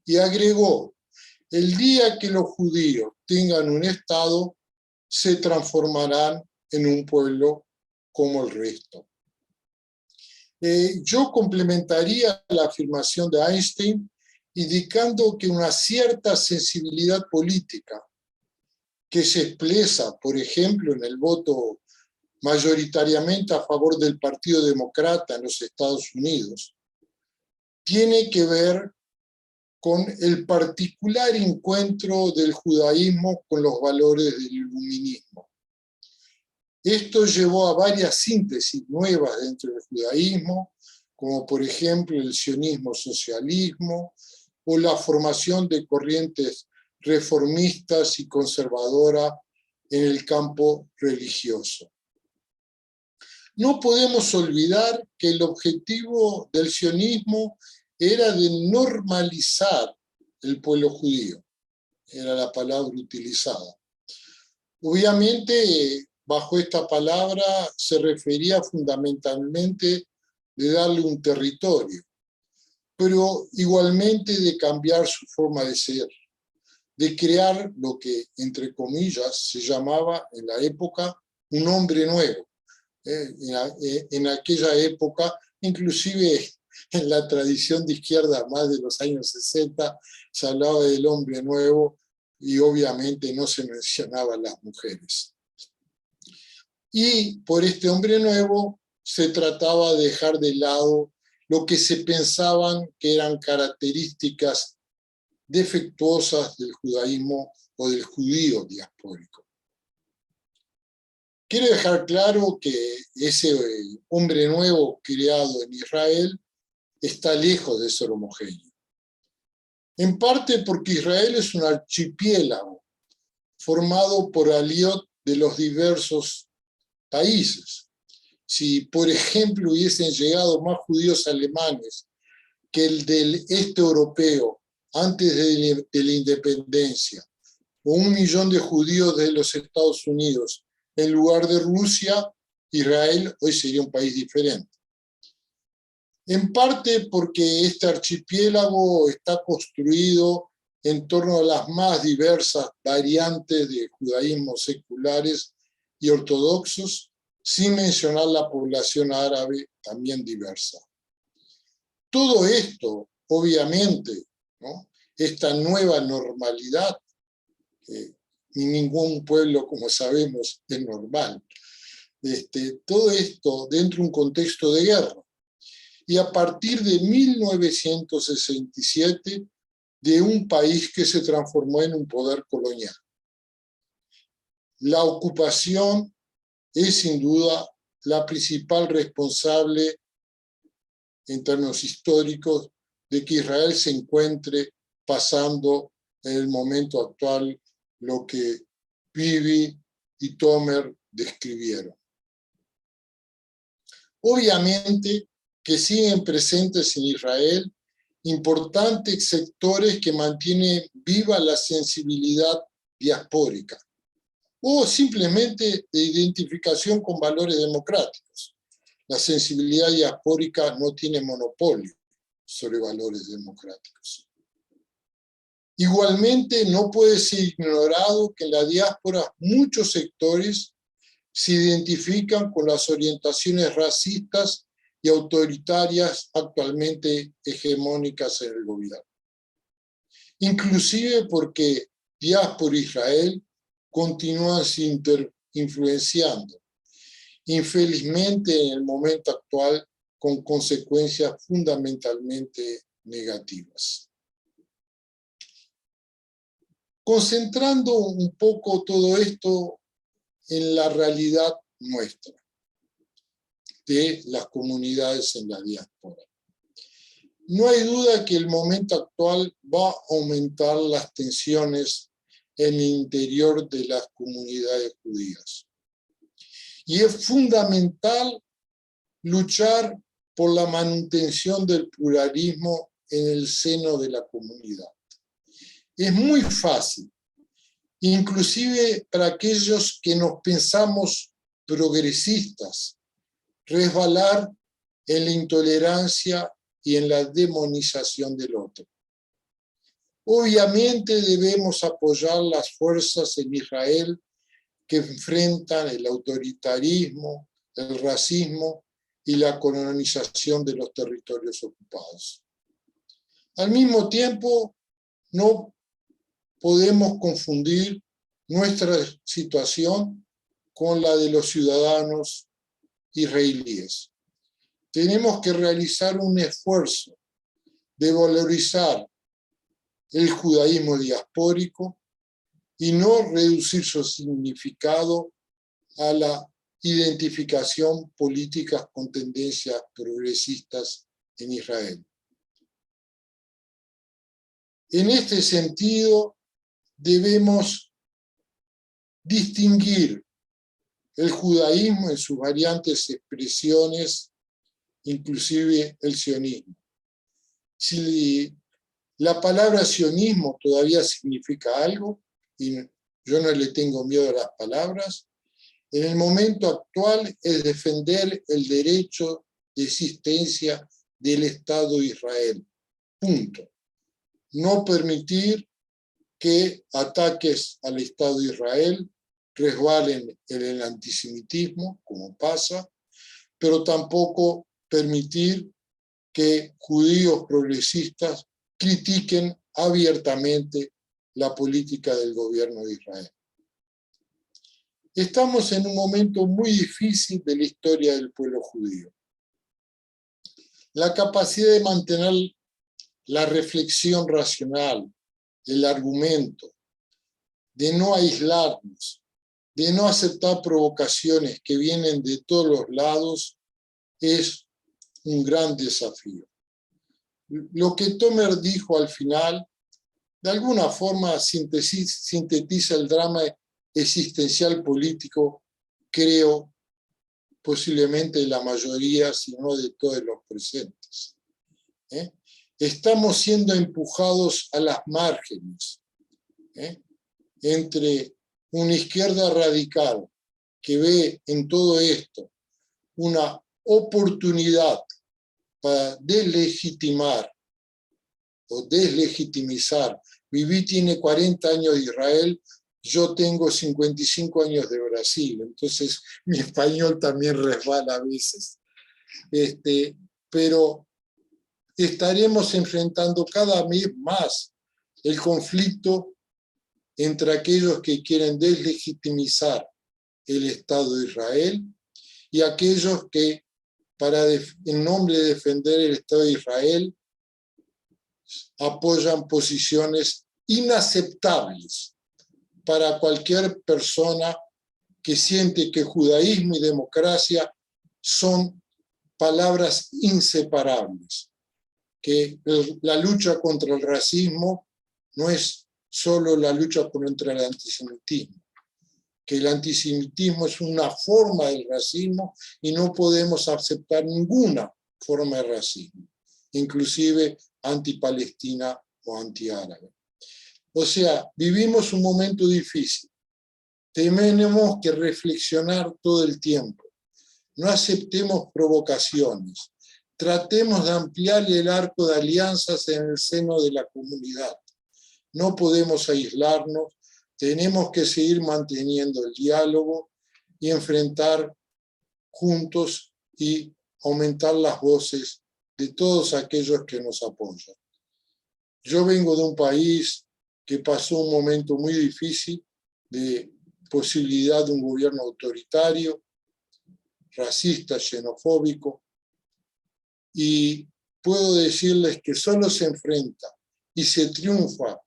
Y agregó, el día que los judíos tengan un Estado, se transformarán en un pueblo como el resto. Yo complementaría la afirmación de Einstein indicando que una cierta sensibilidad política que se expresa, por ejemplo, en el voto mayoritariamente a favor del Partido Demócrata en los Estados Unidos, tiene que ver con el particular encuentro del judaísmo con los valores del iluminismo. Esto llevó a varias síntesis nuevas dentro del judaísmo, como por ejemplo el sionismo-socialismo o la formación de corrientes reformistas y conservadoras en el campo religioso. No podemos olvidar que el objetivo del sionismo era de normalizar el pueblo judío, era la palabra utilizada. Obviamente, bajo esta palabra se refería fundamentalmente de darle un territorio, pero igualmente de cambiar su forma de ser, de crear lo que, entre comillas, se llamaba en la época un hombre nuevo. En aquella época, inclusive en la tradición de izquierda más de los años 60, se hablaba del hombre nuevo y obviamente no se mencionaban las mujeres. Y por este hombre nuevo se trataba de dejar de lado lo que se pensaban que eran características defectuosas del judaísmo o del judío diaspórico. Quiero dejar claro que ese hombre nuevo creado en Israel está lejos de ser homogéneo. En parte porque Israel es un archipiélago formado por aliot de los diversos países. Si, por ejemplo, hubiesen llegado más judíos alemanes que el del este europeo antes de la independencia, o 1 millón de judíos de los Estados Unidos en lugar de Rusia, Israel hoy sería un país diferente. En parte porque este archipiélago está construido en torno a las más diversas variantes de judaísmos seculares y ortodoxos, sin mencionar la población árabe también diversa. Todo esto, obviamente, ¿no? Esta nueva normalidad, ni ningún pueblo, como sabemos, es normal. Todo esto dentro de un contexto de guerra. Y a partir de 1967, de un país que se transformó en un poder colonial. La ocupación es sin duda la principal responsable en términos históricos de que Israel se encuentre pasando en el momento actual lo que Bibi y Tomer describieron. Obviamente que siguen presentes en Israel importantes sectores que mantienen viva la sensibilidad diaspórica o simplemente de identificación con valores democráticos. La sensibilidad diaspórica no tiene monopolio sobre valores democráticos. Igualmente, no puede ser ignorado que en la diáspora muchos sectores se identifican con las orientaciones racistas y autoritarias actualmente hegemónicas en el gobierno. inclusive porque Diáspora Israel continúa influenciando, infelizmente en el momento actual, con consecuencias fundamentalmente negativas. Concentrando un poco todo esto en la realidad nuestra, de las comunidades en la diáspora. No hay duda que el momento actual va a aumentar las tensiones en el interior de las comunidades judías. Y es fundamental luchar por la manutención del pluralismo en el seno de la comunidad. Es muy fácil, inclusive para aquellos que nos pensamos progresistas, resbalar en la intolerancia y en la demonización del otro. Obviamente debemos apoyar las fuerzas en Israel que enfrentan el autoritarismo, el racismo y la colonización de los territorios ocupados. Al mismo tiempo, no podemos confundir nuestra situación con la de los ciudadanos israelíes. Tenemos que realizar un esfuerzo de valorizar el judaísmo diaspórico y no reducir su significado a la identificación política con tendencias progresistas en Israel. En este sentido, debemos distinguir el judaísmo en sus variantes expresiones, inclusive el sionismo. Si la palabra sionismo todavía significa algo, y yo no le tengo miedo a las palabras, en el momento actual es defender el derecho de existencia del Estado de Israel. Punto. No permitir que ataques al Estado de Israel resbalen en el antisemitismo, como pasa, pero tampoco permitir que judíos progresistas critiquen abiertamente la política del gobierno de Israel. Estamos en un momento muy difícil de la historia del pueblo judío. La capacidad de mantener la reflexión racional, el argumento, de no aislarnos, de no aceptar provocaciones que vienen de todos los lados, es un gran desafío. Lo que Tomer dijo al final, de alguna forma sintetiza el drama existencial político, creo, posiblemente de la mayoría, si no de todos los presentes. Estamos siendo empujados a las márgenes, entre una izquierda radical que ve en todo esto una oportunidad para deslegitimar o deslegitimizar. Viví tiene 40 años de Israel, yo tengo 55 años de Brasil, entonces mi español también resbala a veces. Pero estaremos enfrentando cada vez más el conflicto entre aquellos que quieren deslegitimizar el Estado de Israel y aquellos que, en nombre de defender el Estado de Israel, apoyan posiciones inaceptables para cualquier persona que siente que judaísmo y democracia son palabras inseparables, que la lucha contra el racismo no es solo la lucha contra el antisemitismo, que el antisemitismo es una forma del racismo y no podemos aceptar ninguna forma de racismo, inclusive antipalestina o antiárabe. O sea, vivimos un momento difícil. Tenemos que reflexionar todo el tiempo. No aceptemos provocaciones. Tratemos de ampliar el arco de alianzas en el seno de la comunidad. No podemos aislarnos. Tenemos que seguir manteniendo el diálogo y enfrentar juntos y aumentar las voces de todos aquellos que nos apoyan. Yo vengo de un país que pasó un momento muy difícil de posibilidad de un gobierno autoritario, racista, xenofóbico, y puedo decirles que solo se enfrenta y se triunfa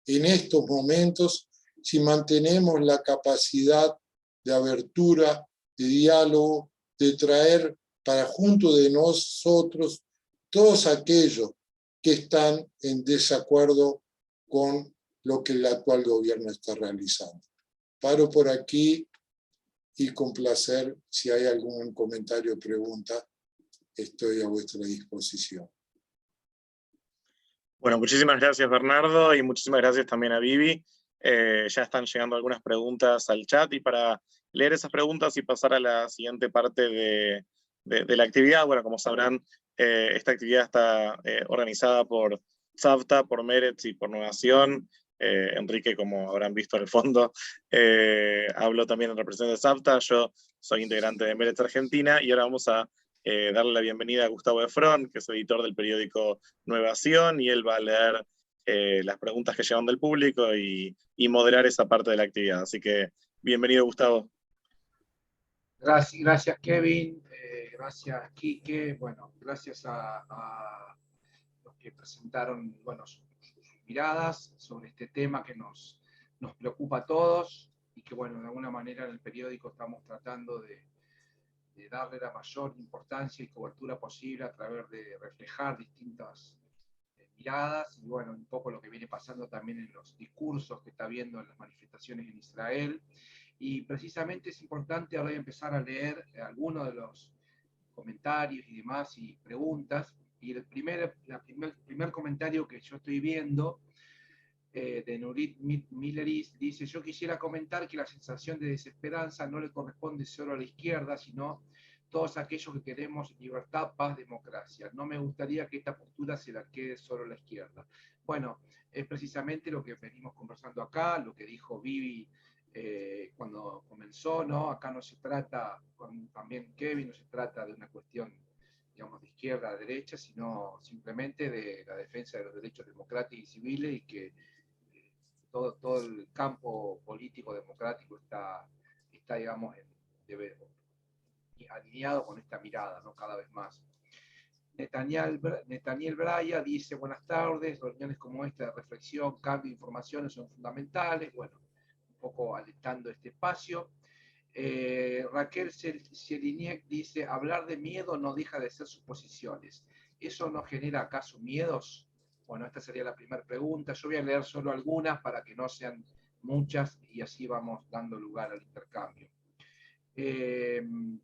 en estos momentos si mantenemos la capacidad de abertura, de diálogo, de traer para junto de nosotros todos aquellos que están en desacuerdo con lo que el actual gobierno está realizando. Paro por aquí y con placer, si hay algún comentario o pregunta, estoy a vuestra disposición. Bueno, muchísimas gracias Bernardo y muchísimas gracias también a Vivi. Ya están llegando algunas preguntas al chat y para leer esas preguntas y pasar a la siguiente parte de la actividad, bueno, como sabrán, esta actividad está organizada por Tzavta, por Meretz y por Novación. Enrique, como habrán visto en el fondo, hablo también en representación de Tzavta, yo soy integrante de Meretz Argentina y ahora vamos a darle la bienvenida a Gustavo Efrón, que es editor del periódico Novación, y él va a leer las preguntas que llegan del público y moderar esa parte de la actividad. Así que, bienvenido Gustavo. Gracias Kevin, gracias Quique, bueno, gracias a los que presentaron, bueno, sus miradas sobre este tema que nos preocupa a todos y que, bueno, de alguna manera en el periódico estamos tratando de darle la mayor importancia y cobertura posible a través de reflejar distintas miradas y, bueno, un poco lo que viene pasando también en los discursos que está viendo en las manifestaciones en Israel. Y precisamente es importante ahora empezar a leer algunos de los comentarios y demás y preguntas. Y el primer comentario que yo estoy viendo de Nurit Milleris dice: yo quisiera comentar que la sensación de desesperanza no le corresponde solo a la izquierda, sino todos aquellos que queremos libertad, paz, democracia. No me gustaría que esta postura se la quede solo a la izquierda. Bueno, es precisamente lo que venimos conversando acá, lo que dijo Vivi cuando comenzó, ¿no? Acá no se trata, también Kevin, no se trata de una cuestión, digamos, de izquierda a derecha, sino simplemente de la defensa de los derechos democráticos y civiles, y que todo el campo político democrático está digamos, alineado con esta mirada, ¿no? Cada vez más. Netaniel Braya dice: buenas tardes, reuniones como esta de reflexión, cambio de informaciones son fundamentales. Bueno, un poco alentando este espacio. Raquel Seliniek dice: hablar de miedo no deja de ser suposiciones. ¿Eso no genera acaso miedos? Bueno, esta sería la primera pregunta. Yo voy a leer solo algunas para que no sean muchas y así vamos dando lugar al intercambio.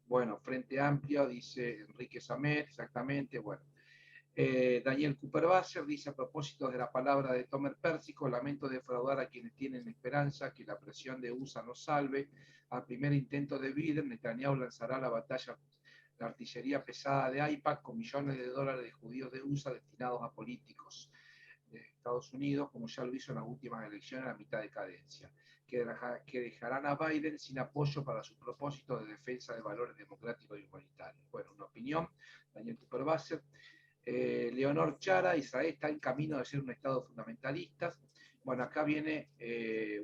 Bueno, Frente Amplio, dice Enrique Samet, exactamente. Bueno, Daniel Cooper-Basser dice: a propósito de la palabra de Tomer Pérsico, lamento defraudar a quienes tienen esperanza que la presión de USA nos salve. Al primer intento de Biden, Netanyahu lanzará la artillería pesada de AIPAC con millones de dólares de judíos de USA destinados a políticos de Estados Unidos, como ya lo hizo en las últimas elecciones a mitad de cadencia, que dejarán a Biden sin apoyo para sus propósitos de defensa de valores democráticos y humanitarios. Bueno, una opinión, Daniel Cooper-Basser. Leonor Chara: Israel está en camino de ser un Estado fundamentalista. Bueno, acá viene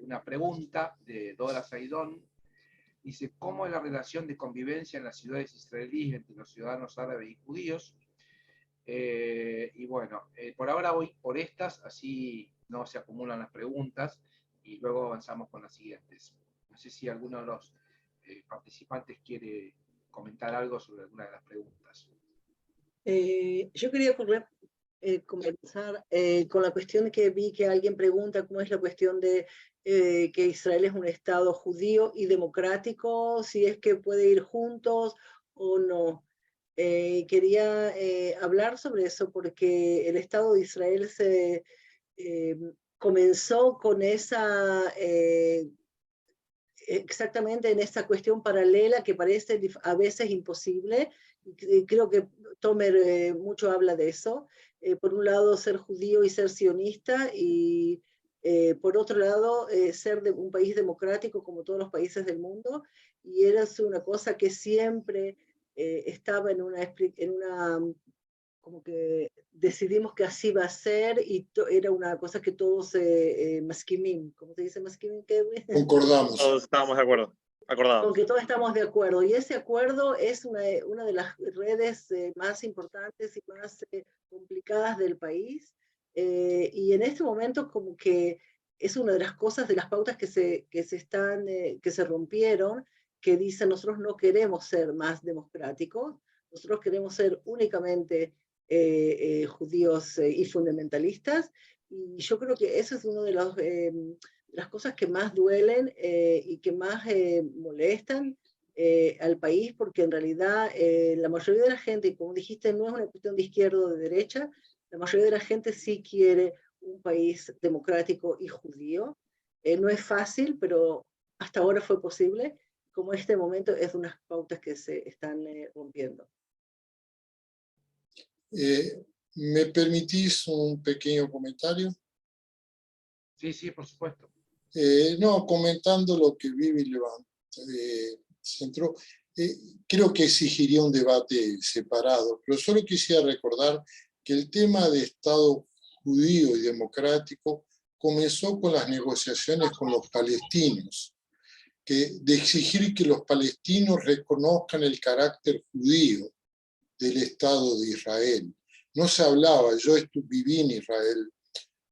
una pregunta de Dora Saidón. Dice: ¿cómo es la relación de convivencia en las ciudades israelíes entre los ciudadanos árabes y judíos? Y bueno, por ahora voy por estas, así no se acumulan las preguntas y luego avanzamos con las siguientes. No sé si alguno de los participantes quiere comentar algo sobre alguna de las preguntas. Yo quería comenzar con la cuestión que vi que alguien pregunta: ¿cómo es la cuestión de que Israel es un Estado judío y democrático? Si es que puede ir juntos o no. Quería hablar sobre eso porque el Estado de Israel se comenzó con esa exactamente en esta cuestión paralela que parece a veces imposible. Creo que Tomer mucho habla de eso. Por un lado, ser judío y ser sionista, y por otro lado, ser de un país democrático como todos los países del mundo. Y era una cosa que siempre estaba en una como que decidimos que así va a ser y era una cosa que todos maskimim, ¿cómo se dice maskimim? Concordamos. Todos estábamos de acuerdo, Con acordados. que todos estamos de acuerdo. Y ese acuerdo es una de las redes más importantes y más complicadas del país. Y en este momento como que es una de las cosas, de las pautas que se rompieron, que dicen nosotros no queremos ser más democráticos, nosotros queremos ser únicamente judíos y fundamentalistas. Y yo creo que eso es uno de las cosas que más duelen y que más molestan al país, porque en realidad la mayoría de la gente, y como dijiste, no es una cuestión de izquierda o de derecha, la mayoría de la gente sí quiere un país democrático y judío. No es fácil, pero hasta ahora fue posible. Como este momento es unas pautas que se están rompiendo. ¿Me permitís un pequeño comentario? Sí, sí, por supuesto. No, comentando lo que Vivi centró, creo que exigiría un debate separado, pero solo quisiera recordar que el tema de Estado judío y democrático comenzó con las negociaciones con los palestinos, de exigir que los palestinos reconozcan el carácter judío del Estado de Israel. No se hablaba, yo viví en Israel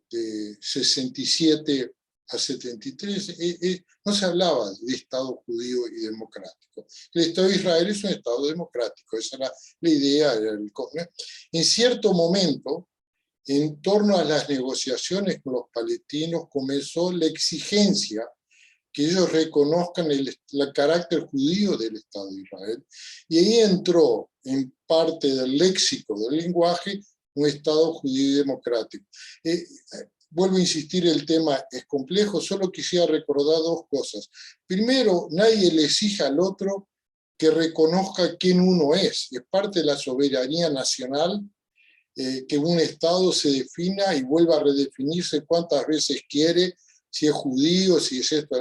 de 67 a 73, no se hablaba de Estado judío y democrático. El Estado de Israel es un Estado democrático, esa era la idea. En cierto momento, en torno a las negociaciones con los palestinos, comenzó la exigencia que ellos reconozcan el carácter judío del Estado de Israel, y ahí entró en parte del léxico del lenguaje un Estado judío y democrático. Vuelvo a insistir, el tema es complejo, solo quisiera recordar dos cosas. Primero, nadie le exige al otro que reconozca quién uno es parte de la soberanía nacional, que un Estado se defina y vuelva a redefinirse cuántas veces quiere, si es judío, si es esto.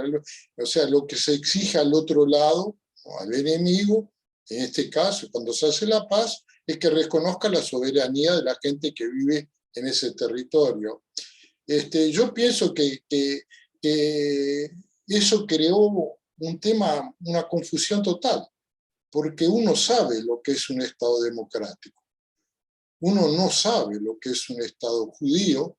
O sea, lo que se exige al otro lado, al enemigo, en este caso, cuando se hace la paz, es que reconozca la soberanía de la gente que vive en ese territorio. Yo pienso que eso creó un tema, una confusión total, porque uno sabe lo que es un Estado democrático. Uno no sabe lo que es un Estado judío,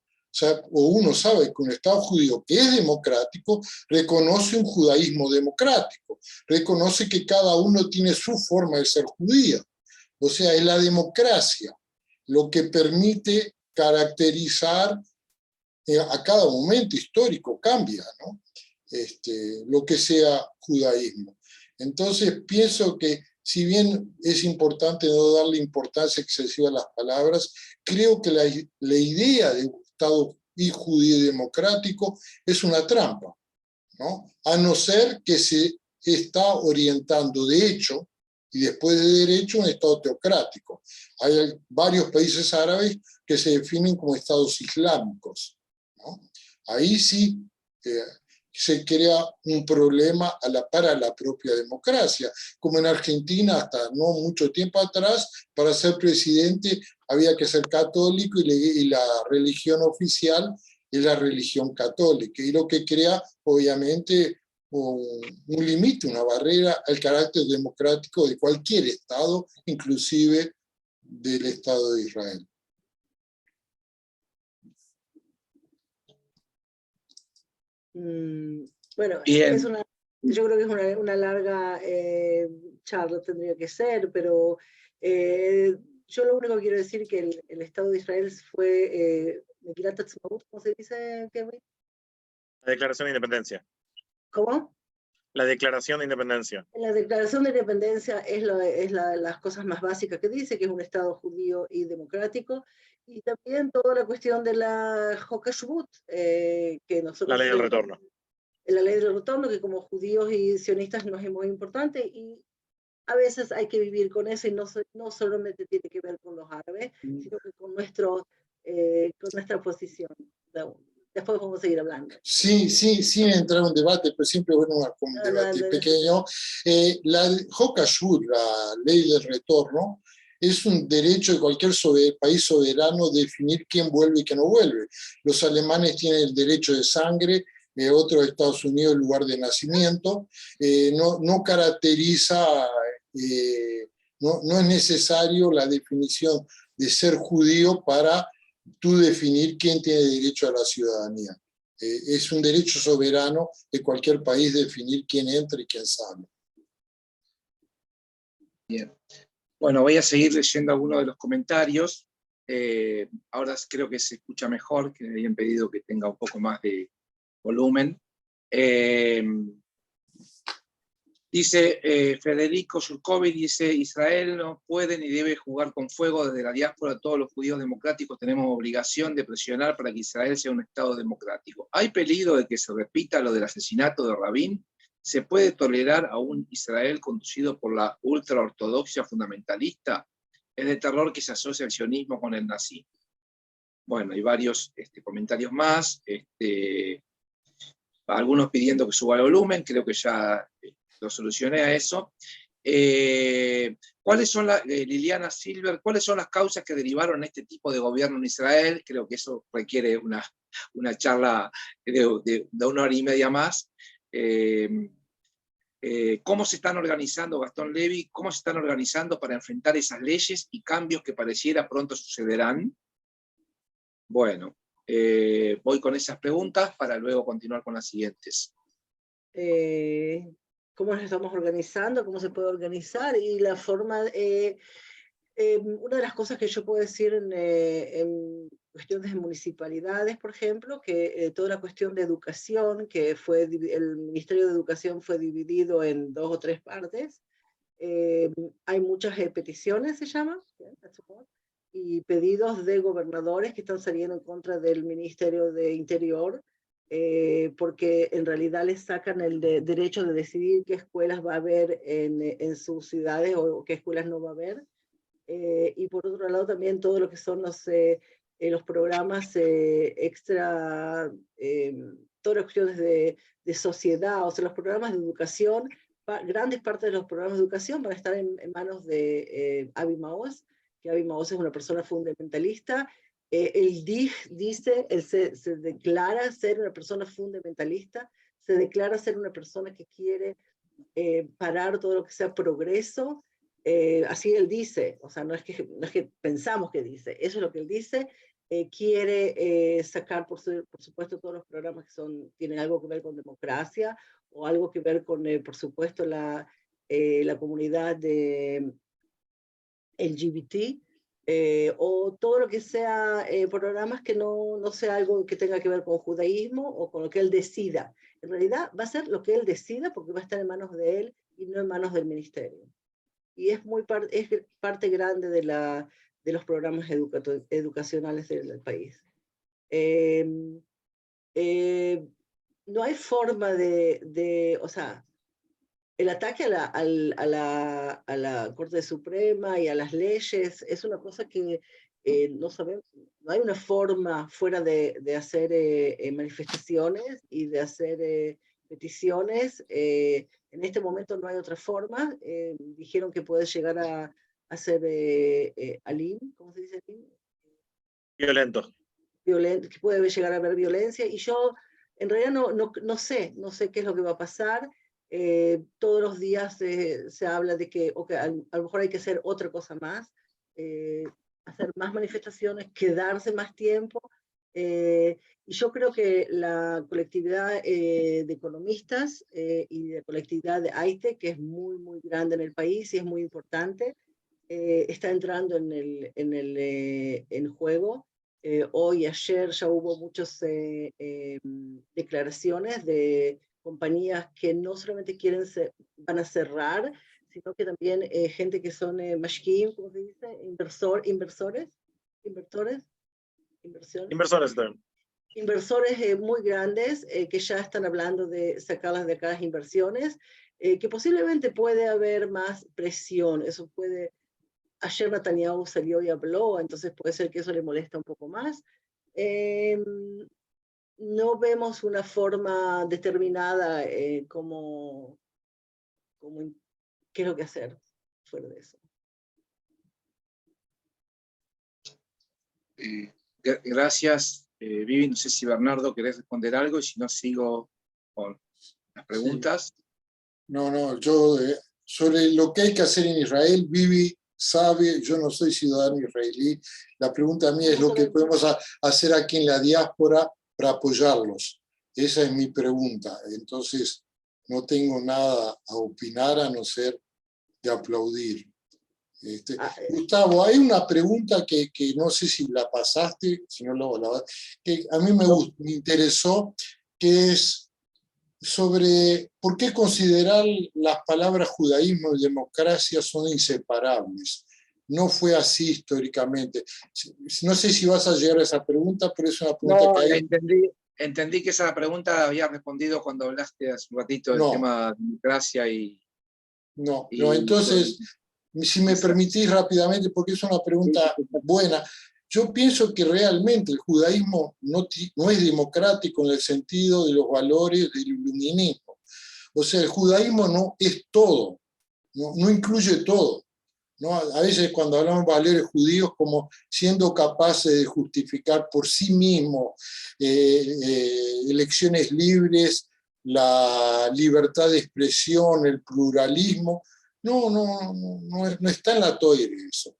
o uno sabe que un Estado judío que es democrático reconoce un judaísmo democrático, reconoce que cada uno tiene su forma de ser judía. O sea, es la democracia lo que permite caracterizar a cada momento histórico, cambia, ¿no? Lo que sea judaísmo. Entonces pienso que si bien es importante no darle importancia excesiva a las palabras, creo que la idea de un Estado judío y democrático es una trampa, ¿no? A no ser que se está orientando de hecho, y después de derecho, un Estado teocrático. Hay varios países árabes que se definen como Estados islámicos, ¿no? Ahí sí se crea un problema para la propia democracia, como en Argentina hasta no mucho tiempo atrás, para ser presidente había que ser católico y la religión oficial es la religión católica, y lo que crea obviamente un límite, una barrera al carácter democrático de cualquier Estado, inclusive del Estado de Israel. Bueno, yo creo que es una larga charla, tendría que ser, pero yo lo único que quiero decir es que el Estado de Israel fue, ¿cómo se dice, Kevin? La Declaración de Independencia. ¿Cómo? La Declaración de Independencia. La Declaración de Independencia es las cosas más básicas que dice, que es un Estado judío y democrático, y también toda la cuestión de la Hok HaShvut, que nosotros... La ley del retorno. La ley del retorno, que como judíos y sionistas nos es muy importante, y a veces hay que vivir con eso, y no solamente tiene que ver con los árabes, sino que con nuestra posición. Después vamos a seguir hablando. Sí, sin entrar en un debate, pero siempre bueno un debate pequeño. La Hok HaShvut, la ley del retorno, es un derecho de cualquier país soberano definir quién vuelve y quién no vuelve. Los alemanes tienen el derecho de sangre, otros de Estados Unidos el lugar de nacimiento. No caracteriza, no es necesario la definición de ser judío para tú definir quién tiene derecho a la ciudadanía. Es un derecho soberano de cualquier país definir quién entra y quién sale. Bien. Bueno, voy a seguir leyendo algunos de los comentarios. Ahora creo que se escucha mejor, que me habían pedido que tenga un poco más de volumen. Dice Federico Surkovic, dice, Israel no puede ni debe jugar con fuego. Desde la diáspora, todos los judíos democráticos tenemos obligación de presionar para que Israel sea un Estado democrático. ¿Hay peligro de que se repita lo del asesinato de Rabin? ¿Se puede tolerar a un Israel conducido por la ultraortodoxia fundamentalista? Es de terror que se asocia el sionismo con el nazismo. Bueno, hay varios comentarios más, algunos pidiendo que suba el volumen, creo que ya lo solucioné a eso. ¿Cuáles son Liliana Silver, cuáles son las causas que derivaron este tipo de gobierno en Israel? Creo que eso requiere una charla de 1 hora y media más. ¿Cómo se están organizando, Gastón Levy, cómo se están organizando para enfrentar esas leyes y cambios que pareciera pronto sucederán? Bueno, voy con esas preguntas para luego continuar con las siguientes. ¿Cómo nos estamos organizando? ¿Cómo se puede organizar? Y la forma... una de las cosas que yo puedo decir en cuestiones de municipalidades, por ejemplo, que toda la cuestión de educación, que el Ministerio de Educación fue dividido en 2 o 3 partes, hay muchas peticiones, se llama, y pedidos de gobernadores que están saliendo en contra del Ministerio de Interior, porque en realidad les sacan el derecho de decidir qué escuelas va a haber en sus ciudades o qué escuelas no va a haber. Y por otro lado también todo lo que son los programas extra, todas las cuestiones de sociedad, o sea, los programas de educación, grandes partes de los programas de educación van a estar en manos de Avi Maoz, que Avi Maoz es una persona fundamentalista. Él dice, él se declara ser una persona fundamentalista, se declara ser una persona que quiere parar todo lo que sea progreso. Así él dice, o sea, no es que pensamos que dice, eso es lo que él dice. Quiere sacar, por supuesto, todos los programas que tienen algo que ver con democracia, o algo que ver con, por supuesto, la comunidad de LGBT, o todo lo que sea programas que no sea algo que tenga que ver con judaísmo o con lo que él decida. En realidad va a ser lo que él decida, porque va a estar en manos de él y no en manos del ministerio. Y es parte grande de los programas educacionales del país. No hay forma o sea, el ataque a la Corte Suprema y a las leyes es una cosa que no sabemos, no hay una forma fuera de hacer manifestaciones y de hacer peticiones. En este momento no hay otra forma. Dijeron que puede llegar a hacer alim, ¿cómo se dice alim? Violento. Que puede llegar a haber violencia, y yo en realidad no sé qué es lo que va a pasar. Todos los días se habla de que a lo mejor hay que hacer otra cosa más, hacer más manifestaciones, quedarse más tiempo, y yo creo que la colectividad de economistas y de colectividad de AITE, que es muy, muy grande en el país y es muy importante, está entrando en juego. Hoy, ayer, ya hubo muchas declaraciones de compañías que no solamente van a cerrar, sino que también gente que son mashkim, ¿cómo se dice? Inversores, Inversores también. Inversores muy grandes que ya están hablando de sacarlas de acá las inversiones, que posiblemente puede haber más presión. Eso puede... Ayer Netanyahu salió y habló, entonces puede ser que eso le molesta un poco más. No vemos una forma determinada como qué es lo que hacer fuera de eso. Gracias, Vivi. No sé si Bernardo querés responder algo, y si no sigo con las preguntas. No, yo sobre lo que hay que hacer en Israel, Vivi sabe, yo no soy ciudadano israelí, la pregunta mía es lo que podemos hacer aquí en la diáspora para apoyarlos. Esa es mi pregunta. Entonces, no tengo nada a opinar a no ser de aplaudir. Gustavo, hay una pregunta que no sé si la pasaste, si no que a mí me interesó, que es sobre por qué considerar las palabras judaísmo y democracia son inseparables. No fue así históricamente. No sé si vas a llegar a esa pregunta, pero es una pregunta No, que hay. entendí que esa pregunta la había respondido cuando hablaste hace un ratito del No, tema de democracia no. Entonces, si me permitís rápidamente, porque es una pregunta buena, yo pienso que realmente el judaísmo no es democrático en el sentido de los valores del iluminismo. O sea, el judaísmo no es todo, no incluye todo, ¿no? A veces cuando hablamos de valores judíos como siendo capaces de justificar por sí mismos elecciones libres, la libertad de expresión, el pluralismo, no está en la toire eso.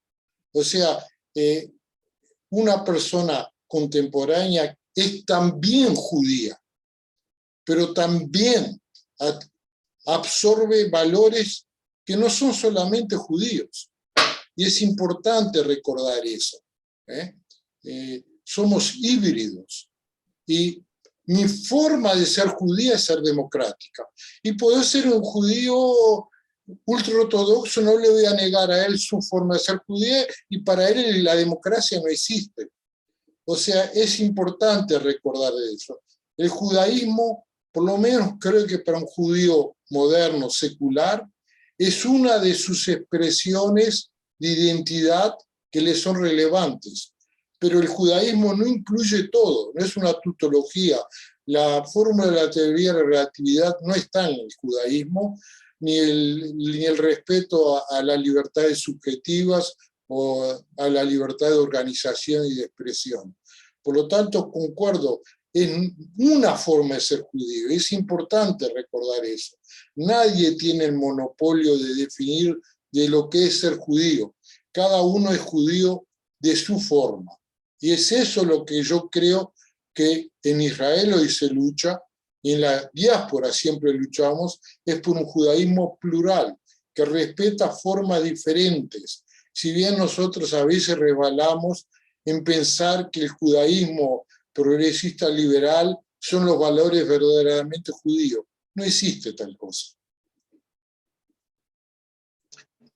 O sea, una persona contemporánea es también judía, pero también absorbe valores que no son solamente judíos. Y es importante recordar eso. Somos híbridos. Y mi forma de ser judía es ser democrática. Y poder ser un judío ultraortodoxo, no le voy a negar a él su forma de ser judía, y para él la democracia no existe. O sea, es importante recordar eso. El judaísmo, por lo menos creo que para un judío moderno, secular, es una de sus expresiones de identidad que le son relevantes. Pero el judaísmo no incluye todo, no es una tautología. La fórmula de la teoría de la relatividad no está en el judaísmo, ni el respeto a las libertades subjetivas o a la libertad de organización y de expresión. Por lo tanto, concuerdo, es una forma de ser judío. Es importante recordar eso. Nadie tiene el monopolio de definir de lo que es ser judío. Cada uno es judío de su forma. Y es eso lo que yo creo que en Israel hoy se lucha, y en la diáspora siempre luchamos, es por un judaísmo plural, que respeta formas diferentes. Si bien nosotros a veces resbalamos en pensar que el judaísmo progresista liberal son los valores verdaderamente judíos. No existe tal cosa.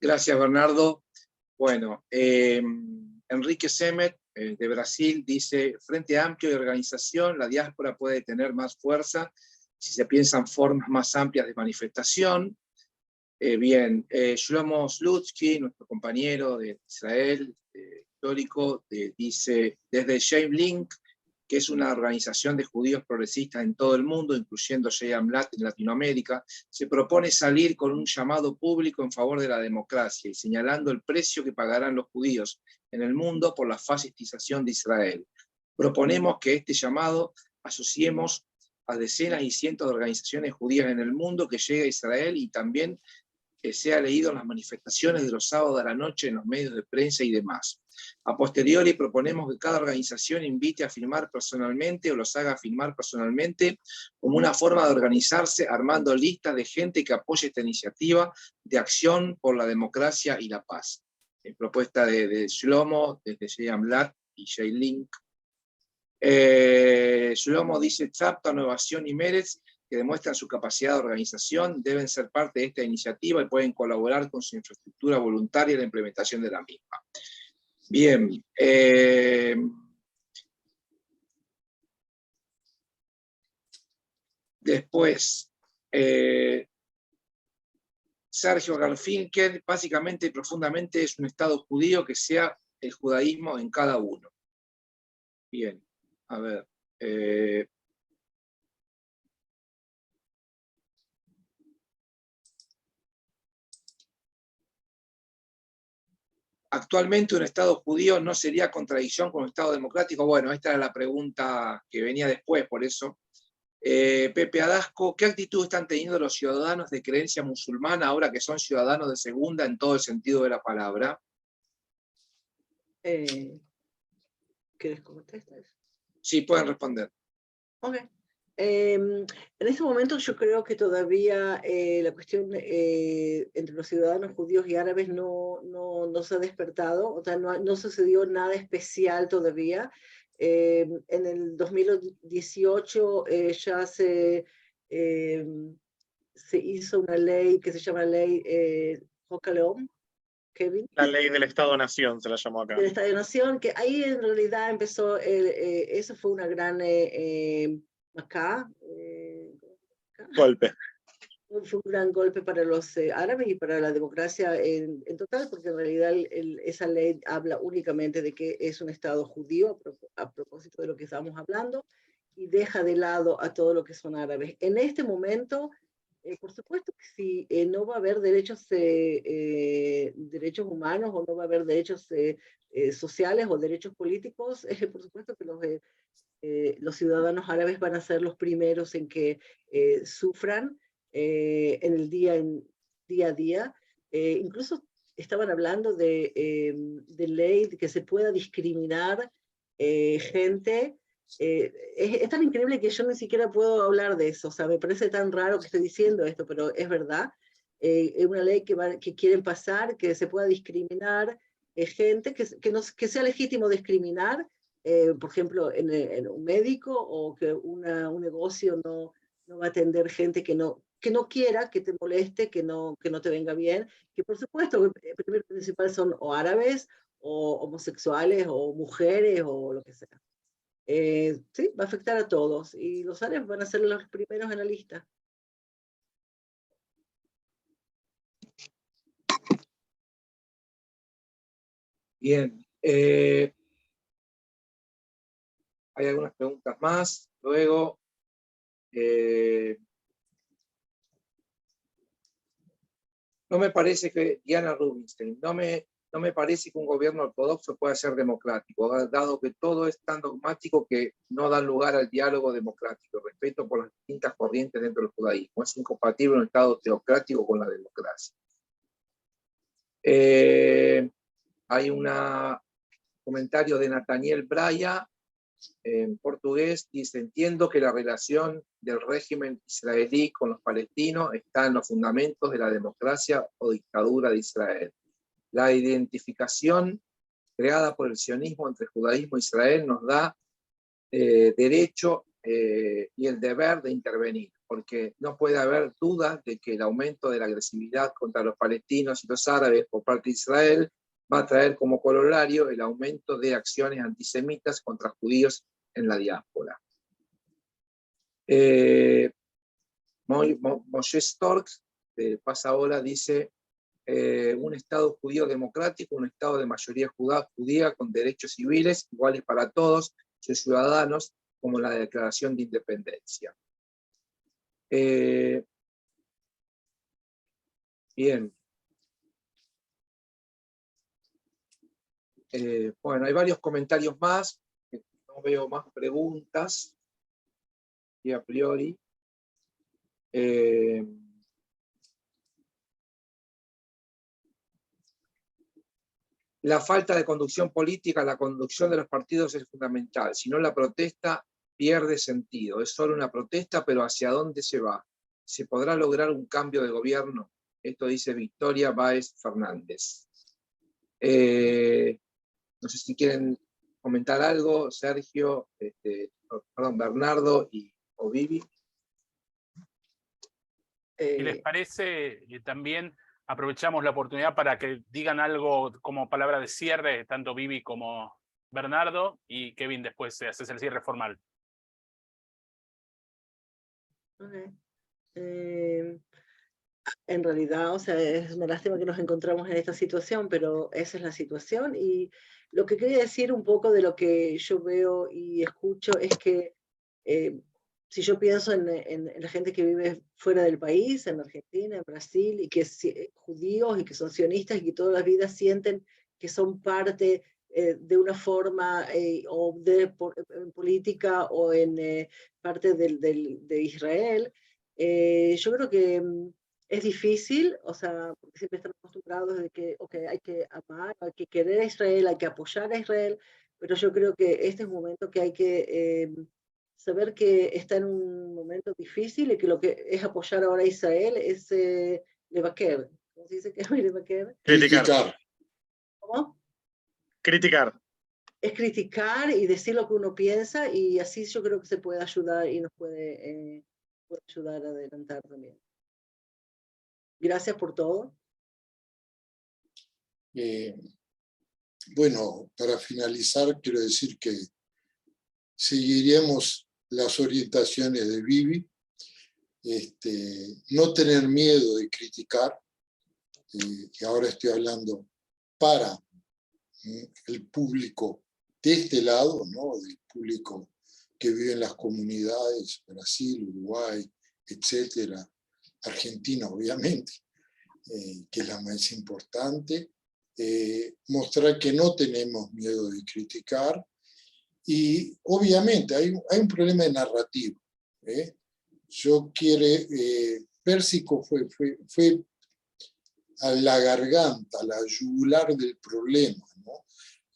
Gracias, Bernardo. Bueno, Enrique Semet, de Brasil, dice: Frente Amplio y organización, la diáspora puede tener más fuerza si se piensan formas más amplias de manifestación. Bien, Shlomo Slutsky, nuestro compañero de Israel, histórico, dice: desde Shame Link, que es una organización de judíos progresistas en todo el mundo, incluyendo Sheyam Lat en Latinoamérica, se propone salir con un llamado público en favor de la democracia y señalando el precio que pagarán los judíos en el mundo por la fascistización de Israel. Proponemos que este llamado asociemos a decenas y cientos de organizaciones judías en el mundo que llegue a Israel y también que sea leído en las manifestaciones de los sábados a la noche en los medios de prensa y demás. A posteriori proponemos que cada organización invite a firmar personalmente o los haga firmar personalmente como una forma de organizarse armando listas de gente que apoye esta iniciativa de acción por la democracia y la paz. Propuesta de Shlomo, desde Sheyam Lat y Shaylink. Shlomo dice: Tzapta, Innovación y Meretz, que demuestran su capacidad de organización, deben ser parte de esta iniciativa y pueden colaborar con su infraestructura voluntaria en la implementación de la misma. Bien. Después, Sergio Garfinkel, básicamente y profundamente es un Estado judío que sea el judaísmo en cada uno. Bien, a ver. ¿Actualmente un Estado judío no sería contradicción con un Estado democrático? Bueno, esta era la pregunta que venía después, por eso. Pepe Adasco, ¿qué actitud están teniendo los ciudadanos de creencia musulmana ahora que son ciudadanos de segunda en todo el sentido de la palabra? ¿Quieres contestar eso? Sí, pueden responder. Ok. En este momento yo creo que todavía la cuestión entre los ciudadanos judíos y árabes no se ha despertado, o sea, no sucedió nada especial todavía. En el 2018 ya se hizo una ley que se llama ley Hoka Leom, Kevin. La ley del Estado-Nación se la llamó acá. Del Estado-Nación, que ahí en realidad empezó, eso fue una gran Golpe. fue un gran golpe para los árabes y para la democracia en total, porque en realidad esa ley habla únicamente de que es un Estado judío, a propósito de lo que estamos hablando, y deja de lado a todo lo que son árabes. En este momento, por supuesto que si no va a haber derechos humanos o no va a haber derechos sociales o derechos políticos, por supuesto que los ciudadanos árabes van a ser los primeros en que sufran en el día a día. Incluso estaban hablando de ley de que se pueda discriminar gente. Es tan increíble que yo ni siquiera puedo hablar de eso, o sea, me parece tan raro que estoy diciendo esto, pero es verdad. Es una ley que quieren pasar, que se pueda discriminar gente, que sea legítimo discriminar, por ejemplo, en un médico, o que un negocio no va a atender gente que no quiera, que te moleste, que no te venga bien, que por supuesto, el primero principal son o árabes, o homosexuales, o mujeres, o lo que sea. Sí, va a afectar a todos, y los árabes van a ser los primeros en la lista. Bien. Hay algunas preguntas más. Luego, no me parece que, Diana Rubinstein, no me parece que un gobierno ortodoxo pueda ser democrático, dado que todo es tan dogmático que no da lugar al diálogo democrático, respeto por las distintas corrientes dentro del judaísmo. Es incompatible un Estado teocrático con la democracia. Hay un comentario de Nathaniel Braya, en portugués, dice: entiendo que la relación del régimen israelí con los palestinos está en los fundamentos de la democracia o dictadura de Israel. La identificación creada por el sionismo entre judaísmo e Israel nos da derecho y el deber de intervenir, porque no puede haber duda de que el aumento de la agresividad contra los palestinos y los árabes por parte de Israel va a traer como corolario el aumento de acciones antisemitas contra judíos en la diáspora. Moshe Stork, de Pasaola, dice: un Estado judío democrático, un Estado de mayoría judía con derechos civiles iguales para todos sus ciudadanos, como la Declaración de Independencia. Bien. Bueno, hay varios comentarios más. No veo más preguntas. Y a priori. La falta de conducción política, la conducción de los partidos es fundamental. Si no, la protesta pierde sentido. Es solo una protesta, pero ¿hacia dónde se va? ¿Se podrá lograr un cambio de gobierno? Esto dice Victoria Báez Fernández. No sé si quieren comentar algo, Sergio, Bernardo o Vivi. Si les parece, también aprovechamos la oportunidad para que digan algo como palabra de cierre, tanto Vivi como Bernardo, y Kevin después haces el cierre formal. Okay. En realidad, o sea, es una lástima que nos encontramos en esta situación, pero esa es la situación. Y lo que quería decir un poco de lo que yo veo y escucho es que si yo pienso en la gente que vive fuera del país, en Argentina, en Brasil, y que es judíos y que son sionistas y que toda la vida sienten que son parte de una forma o en política o en parte de Israel. Yo creo que es difícil, o sea, porque siempre están acostumbrados de que okay, hay que amar, hay que querer a Israel, hay que apoyar a Israel, pero yo creo que este es un momento que hay que saber que está en un momento difícil y que lo que es apoyar ahora a Israel es levaquer. ¿Cómo se dice que es levaquer? Criticar. ¿Cómo? Criticar. Es criticar y decir lo que uno piensa, y así yo creo que se puede ayudar y nos puede ayudar a adelantar también. Gracias por todo. Bueno, para finalizar, quiero decir que seguiremos las orientaciones de Bibi, no tener miedo de criticar, y ahora estoy hablando para el público de este lado, ¿no? Del público que vive en las comunidades, Brasil, Uruguay, etcétera, Argentina, obviamente, que es la más importante, mostrar que no tenemos miedo de criticar, y obviamente hay un problema de narrativa. Yo Pérsico fue a la garganta, a la yugular del problema, ¿no?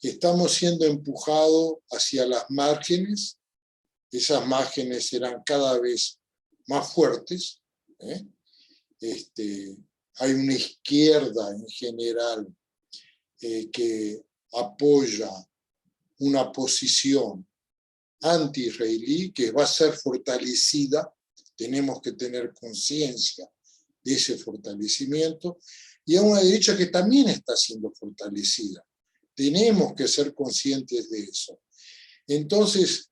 Estamos siendo empujados hacia las márgenes, esas márgenes serán cada vez más fuertes, hay una izquierda en general que apoya una posición anti-israelí que va a ser fortalecida, tenemos que tener conciencia de ese fortalecimiento, y a una derecha que también está siendo fortalecida. Tenemos que ser conscientes de eso. Entonces,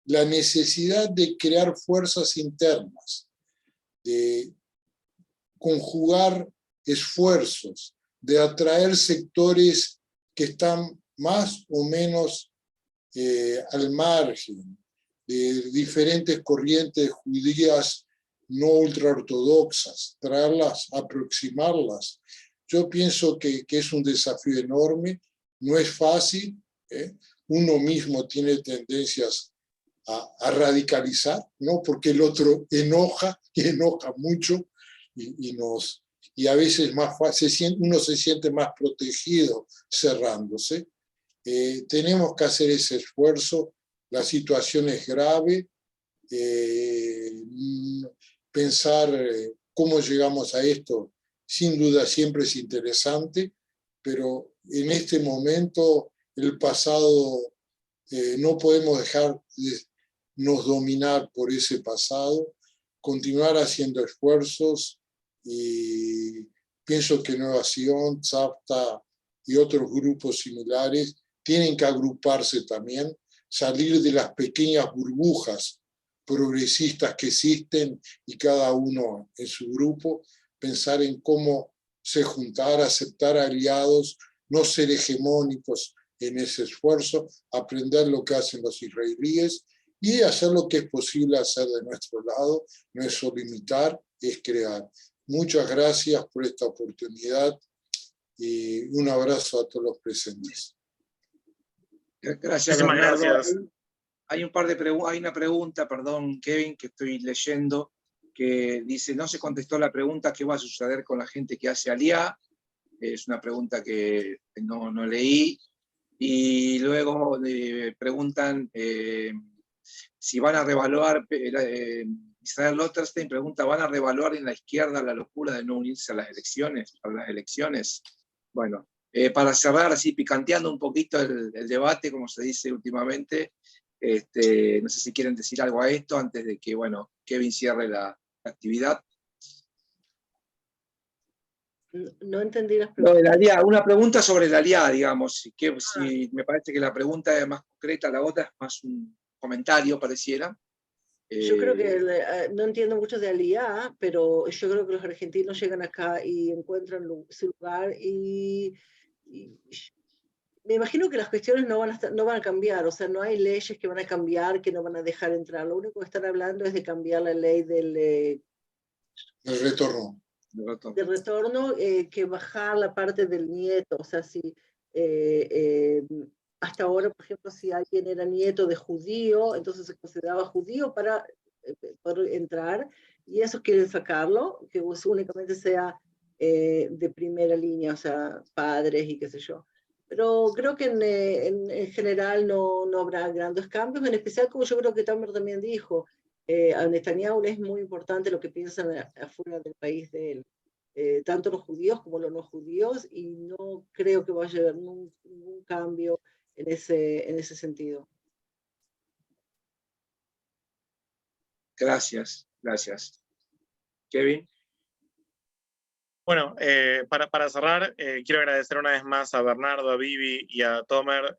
la necesidad de crear fuerzas internas, de conjugar esfuerzos, de atraer sectores que están más o menos al margen de diferentes corrientes judías no ultraortodoxas, traerlas, aproximarlas. Yo pienso que es un desafío enorme, no es fácil, uno mismo tiene tendencias a radicalizar, ¿no? Porque el otro enoja mucho, y a veces más fácil, uno se siente más protegido cerrándose. Tenemos que hacer ese esfuerzo, la situación es grave, pensar cómo llegamos a esto, sin duda siempre es interesante, pero en este momento el pasado no podemos dejarnos dominar por ese pasado, continuar haciendo esfuerzos, y pienso que Nueva Sion, Tzavta y otros grupos similares tienen que agruparse también, salir de las pequeñas burbujas progresistas que existen y cada uno en su grupo, pensar en cómo se juntar, aceptar aliados, no ser hegemónicos en ese esfuerzo, aprender lo que hacen los israelíes y hacer lo que es posible hacer de nuestro lado, no es solo imitar, es crear. Muchas gracias por esta oportunidad y un abrazo a todos los presentes. Gracias, Muchísimas Bernardo. gracias. Hay una pregunta, perdón, Kevin, que estoy leyendo, que dice, no se contestó la pregunta, ¿qué va a suceder con la gente que hace Aliá? Es una pregunta que no leí. Y luego preguntan si van a revaluar, Israel Lotterstein pregunta, ¿van a revaluar en la izquierda la locura de no unirse a las elecciones? Bueno, para cerrar, así picanteando un poquito el debate, como se dice últimamente, no sé si quieren decir algo a esto antes de que, bueno, Kevin cierre la actividad. No entendí las preguntas. Una pregunta sobre la Aliá, digamos, que si me parece que la pregunta es más concreta, la otra es más un comentario, pareciera. Yo creo que no entiendo mucho de Aliá, pero yo creo que los argentinos llegan acá y encuentran su lugar, y me imagino que las cuestiones no van a cambiar, o sea, no hay leyes que van a cambiar, que no van a dejar entrar. Lo único que están hablando es de cambiar la ley del El retorno. de retorno que bajar la parte del nieto. O sea, si hasta ahora, por ejemplo, si alguien era nieto de judío, entonces se consideraba judío para poder entrar, y eso quieren sacarlo, que únicamente sea de primera línea, o sea, padres y qué sé yo. Pero creo que en general no habrá grandes cambios, en especial como yo creo que Tamer también dijo, a Netanyahu le es muy importante lo que piensan afuera del país de él, tanto los judíos como los no judíos, y no creo que vaya a haber ningún cambio en ese sentido. Gracias, gracias. Kevin. Bueno, para cerrar, quiero agradecer una vez más a Bernardo, a Vivi y a Tomer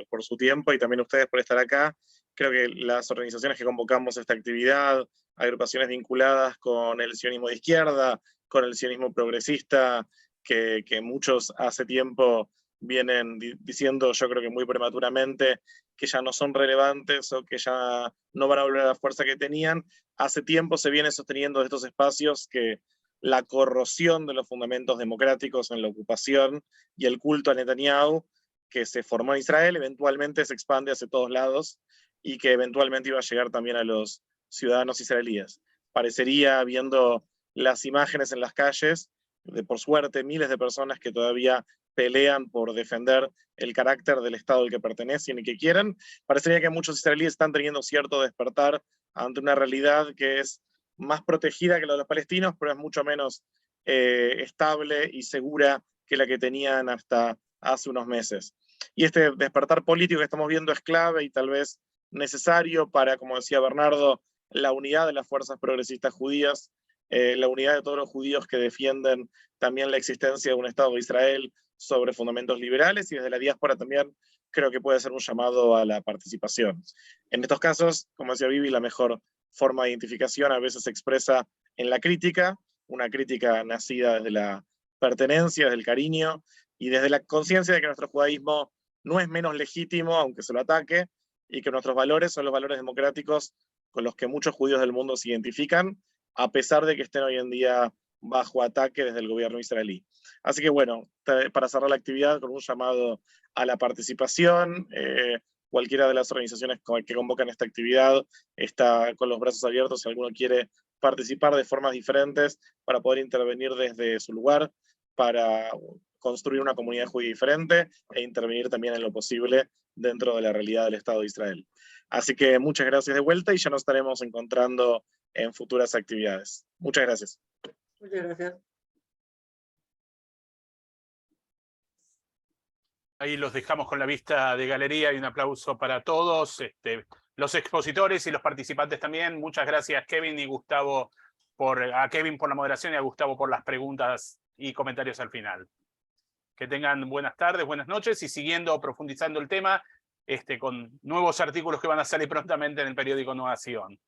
por su tiempo y también a ustedes por estar acá. Creo que las organizaciones que convocamos a esta actividad, agrupaciones vinculadas con el sionismo de izquierda, con el sionismo progresista, que muchos hace tiempo vienen diciendo, yo creo que muy prematuramente, que ya no son relevantes o que ya no van a volver a la fuerza que tenían. Hace tiempo se viene sosteniendo estos espacios que la corrosión de los fundamentos democráticos en la ocupación y el culto a Netanyahu, que se formó en Israel, eventualmente se expande hacia todos lados y que eventualmente iba a llegar también a los ciudadanos israelíes. Parecería, viendo las imágenes en las calles, de por suerte miles de personas que todavía pelean por defender el carácter del Estado al que pertenecen y que quieren, parecería que muchos israelíes están teniendo cierto despertar ante una realidad que es más protegida que la de los palestinos, pero es mucho menos estable y segura que la que tenían hasta hace unos meses. Y este despertar político que estamos viendo es clave y tal vez necesario para, como decía Bernardo, la unidad de las fuerzas progresistas judías, la unidad de todos los judíos que defienden también la existencia de un Estado de Israel sobre fundamentos liberales, y desde la diáspora también creo que puede ser un llamado a la participación. En estos casos, como decía Vivi, la mejor forma de identificación a veces se expresa en la crítica, una crítica nacida desde la pertenencia, desde el cariño y desde la conciencia de que nuestro judaísmo no es menos legítimo, aunque se lo ataque, y que nuestros valores son los valores democráticos con los que muchos judíos del mundo se identifican, a pesar de que estén hoy en día bajo ataque desde el gobierno israelí. Así que bueno, para cerrar la actividad con un llamado a la participación, cualquiera de las organizaciones que convocan esta actividad está con los brazos abiertos si alguno quiere participar de formas diferentes para poder intervenir desde su lugar, para construir una comunidad judía diferente e intervenir también en lo posible dentro de la realidad del Estado de Israel. Así que muchas gracias de vuelta y ya nos estaremos encontrando en futuras actividades. Muchas gracias. Muchas gracias. Ahí los dejamos con la vista de galería y un aplauso para todos, los expositores y los participantes también. Muchas gracias Kevin y Gustavo, a Kevin por la moderación y a Gustavo por las preguntas y comentarios al final. Que tengan buenas tardes, buenas noches y siguiendo, profundizando el tema con nuevos artículos que van a salir prontamente en el periódico Nueva Sion.